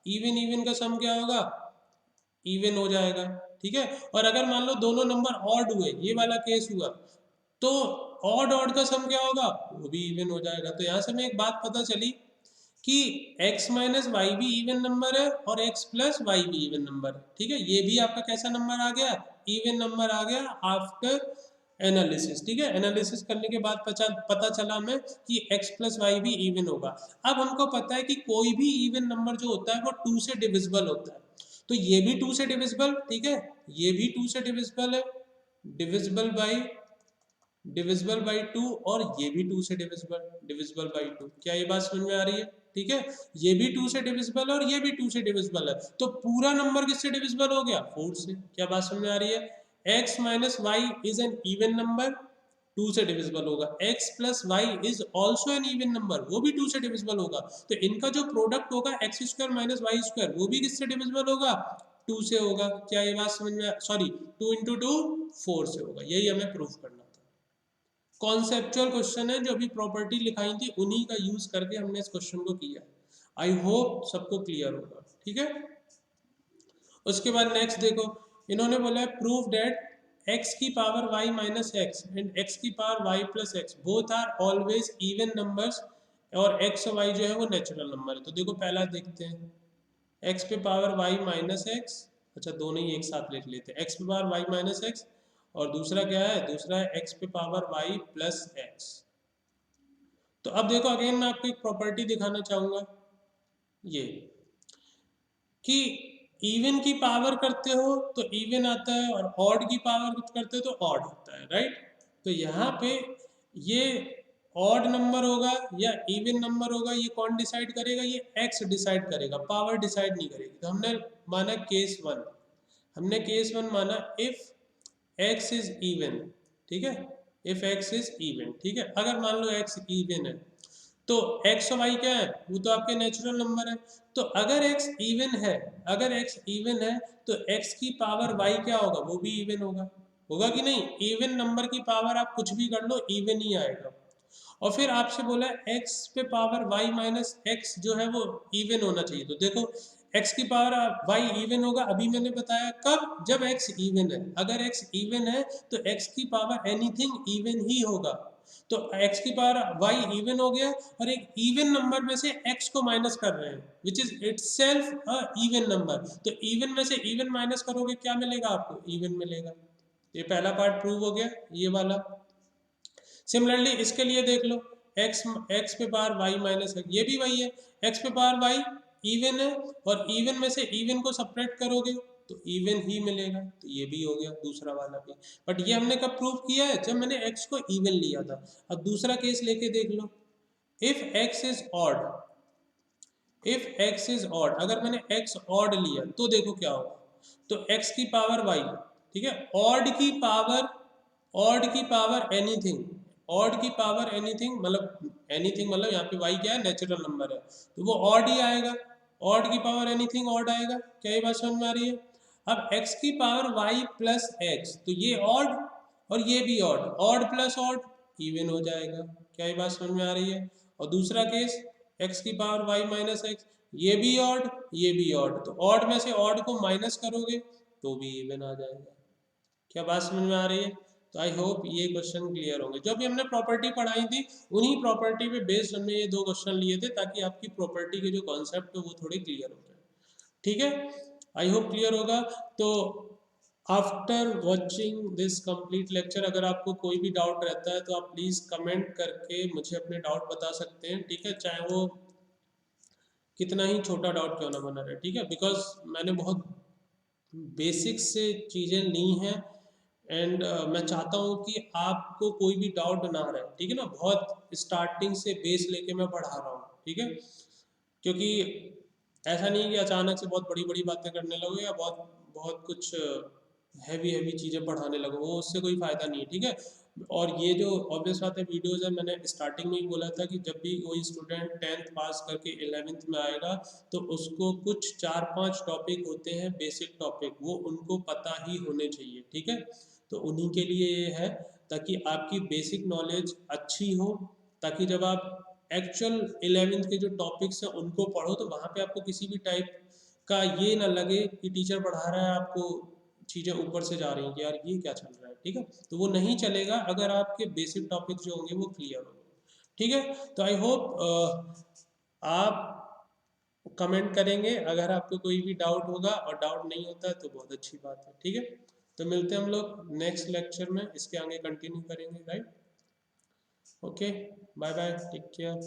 इवन इवन का सम क्या होगा, इवन हो जाएगा, ठीक है। और अगर मान लो दोनों नंबर ऑड हुए, ये वाला केस हुआ, तो ऑड ऑड का सम क्या होगा, वो भी इवन हो जाएगा। तो यहाँ से हमें एक बात पता चली कि x माइनस वाई भी इवन नंबर है और x प्लस वाई भी इवन नंबर है, ठीक है। ये भी आपका कैसा नंबर आ गया, इवन नंबर आ गया आफ्टर एनालिसिस, ठीक है। एनालिसिस करने के बाद पता चला हमें कि x प्लस वाई भी इवन होगा। अब हमको पता है कि कोई भी इवन नंबर जो होता है वो 2 से डिविजिबल होता है, तो ये भी 2 से डिविजिबल, ठीक है, ये भी 2 से डिविजिबल है, डिविजिबल बाई 2, और ये भी 2 से डिविजिबल बाई 2। क्या ये बात समझ में आ रही है, ठीक है। ये भी 2 से डिविजिबल है और ये भी 2 से डिविजिबल है, तो पूरा नंबर किससे डिविजिबल हो गया, 4 से। क्या बात समझ में आ रही है, x minus Y is an even number, 2 से डिविजिबल होगा, x plus Y is also an even number, वो भी 2 से डिविजिबल होगा। तो इनका जो प्रोडक्ट होगा X square minus Y square, वो भी किससे डिविजिबल होगा, 2 से होगा। क्या ये बात समझ में, सॉरी 2 इंटू 2 4 से होगा। यही हमें प्रूफ करना था। कॉन्सेप्चुअल क्वेश्चन है, जो अभी प्रॉपर्टी लिखाई थी उन्हीं का यूज करके हमने इस क्वेश्चन को किया। आई होप सबको क्लियर होगा, ठीक है। उसके बाद नेक्स्ट देखो, इन्होंने बोला है प्रूव दैट x की power y minus X and x की power y plus X both are always even numbers, और x और y जो है वो नेचुरल नंबर है। तो देखो पहला देखते हैं, x पे पावर y माइनस एक्स, अच्छा दोनों ही एक साथ लिख लेते हैं, x पे पावर y माइनस एक्स, और दूसरा क्या है, दूसरा है x पे पावर y प्लस एक्स। तो अब देखो अगेन मैं आपको एक प्रॉपर्टी दिखाना चाहूंगा, ये कि इवन की पावर करते हो तो इवन आता है, और ऑड की पावर करते हो तो ऑड आता है, राइट। तो यहाँ पे ये ऑड नंबर होगा या इवन नंबर होगा, ये कौन डिसाइड करेगा, ये x डिसाइड करेगा, पावर डिसाइड नहीं करेगी। तो हमने माना केस 1, हमने केस 1 माना इफ x इज इवन, ठीक है, इफ x इज इवन, ठीक है। अगर मान लो x इवन है तो x और y क्या है, वो तो आपके नेचुरल नंबर है। तो अगर x इवन है, अगर x इवन है तो x की पावर y क्या होगा, वो भी इवन होगा, होगा कि नहीं। इवन नंबर की पावर आप कुछ भी कर लो इवन ही आएगा। और फिर आपसे बोला x पे पावर y माइनस एक्स जो है वो इवन होना चाहिए। तो देखो x की पावर y इवन होगा, अभी मैंने बताया कब, जब x इवन है। अगर x इवन है तो x की पावर एनीथिंग इवन ही होगा। तो x की पावर y इवन हो गया, और एक इवन नंबर में से x को माइनस कर रहे हैं, which is itself a even number. तो इवन में से इवन माइनस करोगे क्या मिलेगा आपको, इवन मिलेगा। ये पहला पार्ट प्रूव हो गया, ये वाला। सिमिलरली इसके लिए देख लो, x पे पावर y माइनस एक्स, ये भी वही है, x पे पावर y इवन है, और इवन में से इवन को सपरेट करोगे तो इवन ही मिलेगा। तो ये भी हो गया दूसरा वाला भी। बट ये हमने कब प्रूव किया है, जब मैंने x को इवन लिया था। अब दूसरा केस लेके देख लो, if x is odd, if x is odd, अगर मैंने x ऑड लिया तो देखो क्या होगा। तो x की पावर y, ठीक है, ऑड की पावर एनीथिंग, ऑड की पावर एनीथिंग मतलब यहाँ पे y क्या है, नेचुरल नंबर है, तो वो ऑड ही आएगा, ऑड की पावर एनीथिंग ऑड आएगा। क्या ये बात समझ में आ रही है। अब x की पावर y प्लस एक्स, तो ये ऑड और ये भी ऑड प्लस ऑड इवन हो जाएगा। क्या ये बात समझ में आ रही है। और दूसरा केस x की पावर y माइनस एक्स, ये भी ऑड ये भी ऑड, तो ऑड में से ऑड को माइनस करोगे तो भी इवन आ जाएगा। क्या बात समझ में आ रही है। तो आई होप ये क्वेश्चन क्लियर होंगे। जो भी हमने प्रॉपर्टी पढ़ाई थी उन्हीं प्रॉपर्टी पे बेस्ड हमने ये दो क्वेश्चन लिए थे, ताकि आपकी प्रॉपर्टी के जो कॉन्सेप्ट है वो थोड़े क्लियर हो जाए, ठीक है। आई होप क्लियर होगा। तो after watching this complete lecture, अगर आपको कोई भी डाउट रहता है तो आप प्लीज़ कमेंट करके मुझे अपने डाउट बता सकते हैं, ठीक है। चाहे वो कितना ही छोटा डाउट क्यों ना बना रहे, ठीक है, बिकॉज मैंने बहुत बेसिक से चीज़ें ली हैं एंड मैं चाहता हूँ कि आपको कोई भी डाउट ना रहे, ठीक है ना, बहुत स्टार्टिंग से बेस लेके मैं पढ़ा रहा हूँ, ठीक है, क्योंकि ऐसा नहीं कि अचानक से बहुत बड़ी बड़ी बातें करने लगो या बहुत बहुत कुछ हैवी हैवी चीज़ें पढ़ाने लगो, वो उससे कोई फ़ायदा नहीं है, ठीक है। और ये जो ऑब्वियस बात है वीडियोज़ है, मैंने स्टार्टिंग में ही बोला था कि जब भी कोई स्टूडेंट 10th पास करके 11th में आएगा तो उसको कुछ 4-5 टॉपिक होते हैं बेसिक टॉपिक, वो उनको पता ही होने चाहिए, ठीक है। तो उन्हीं के लिए ये है, ताकि आपकी बेसिक नॉलेज अच्छी हो, ताकि जब आप एक्चुअल 11th के जो टॉपिक्स हैं उनको पढ़ो तो वहाँ पे आपको किसी भी टाइप का ये ना लगे कि टीचर पढ़ा रहा है आपको चीज़ें ऊपर से जा रही हैं कि यार ये क्या चल रहा है, ठीक है। तो वो नहीं चलेगा अगर आपके बेसिक टॉपिक्स जो होंगे वो क्लियर होंगे, ठीक है। तो आई होप आप कमेंट करेंगे अगर आपको कोई भी डाउट होगा, और डाउट नहीं होता है तो बहुत अच्छी बात है, ठीक है। तो मिलते हैं हम लोग नेक्स्ट लेक्चर में, इसके आगे कंटिन्यू करेंगे, right. Okay, bye bye, take care.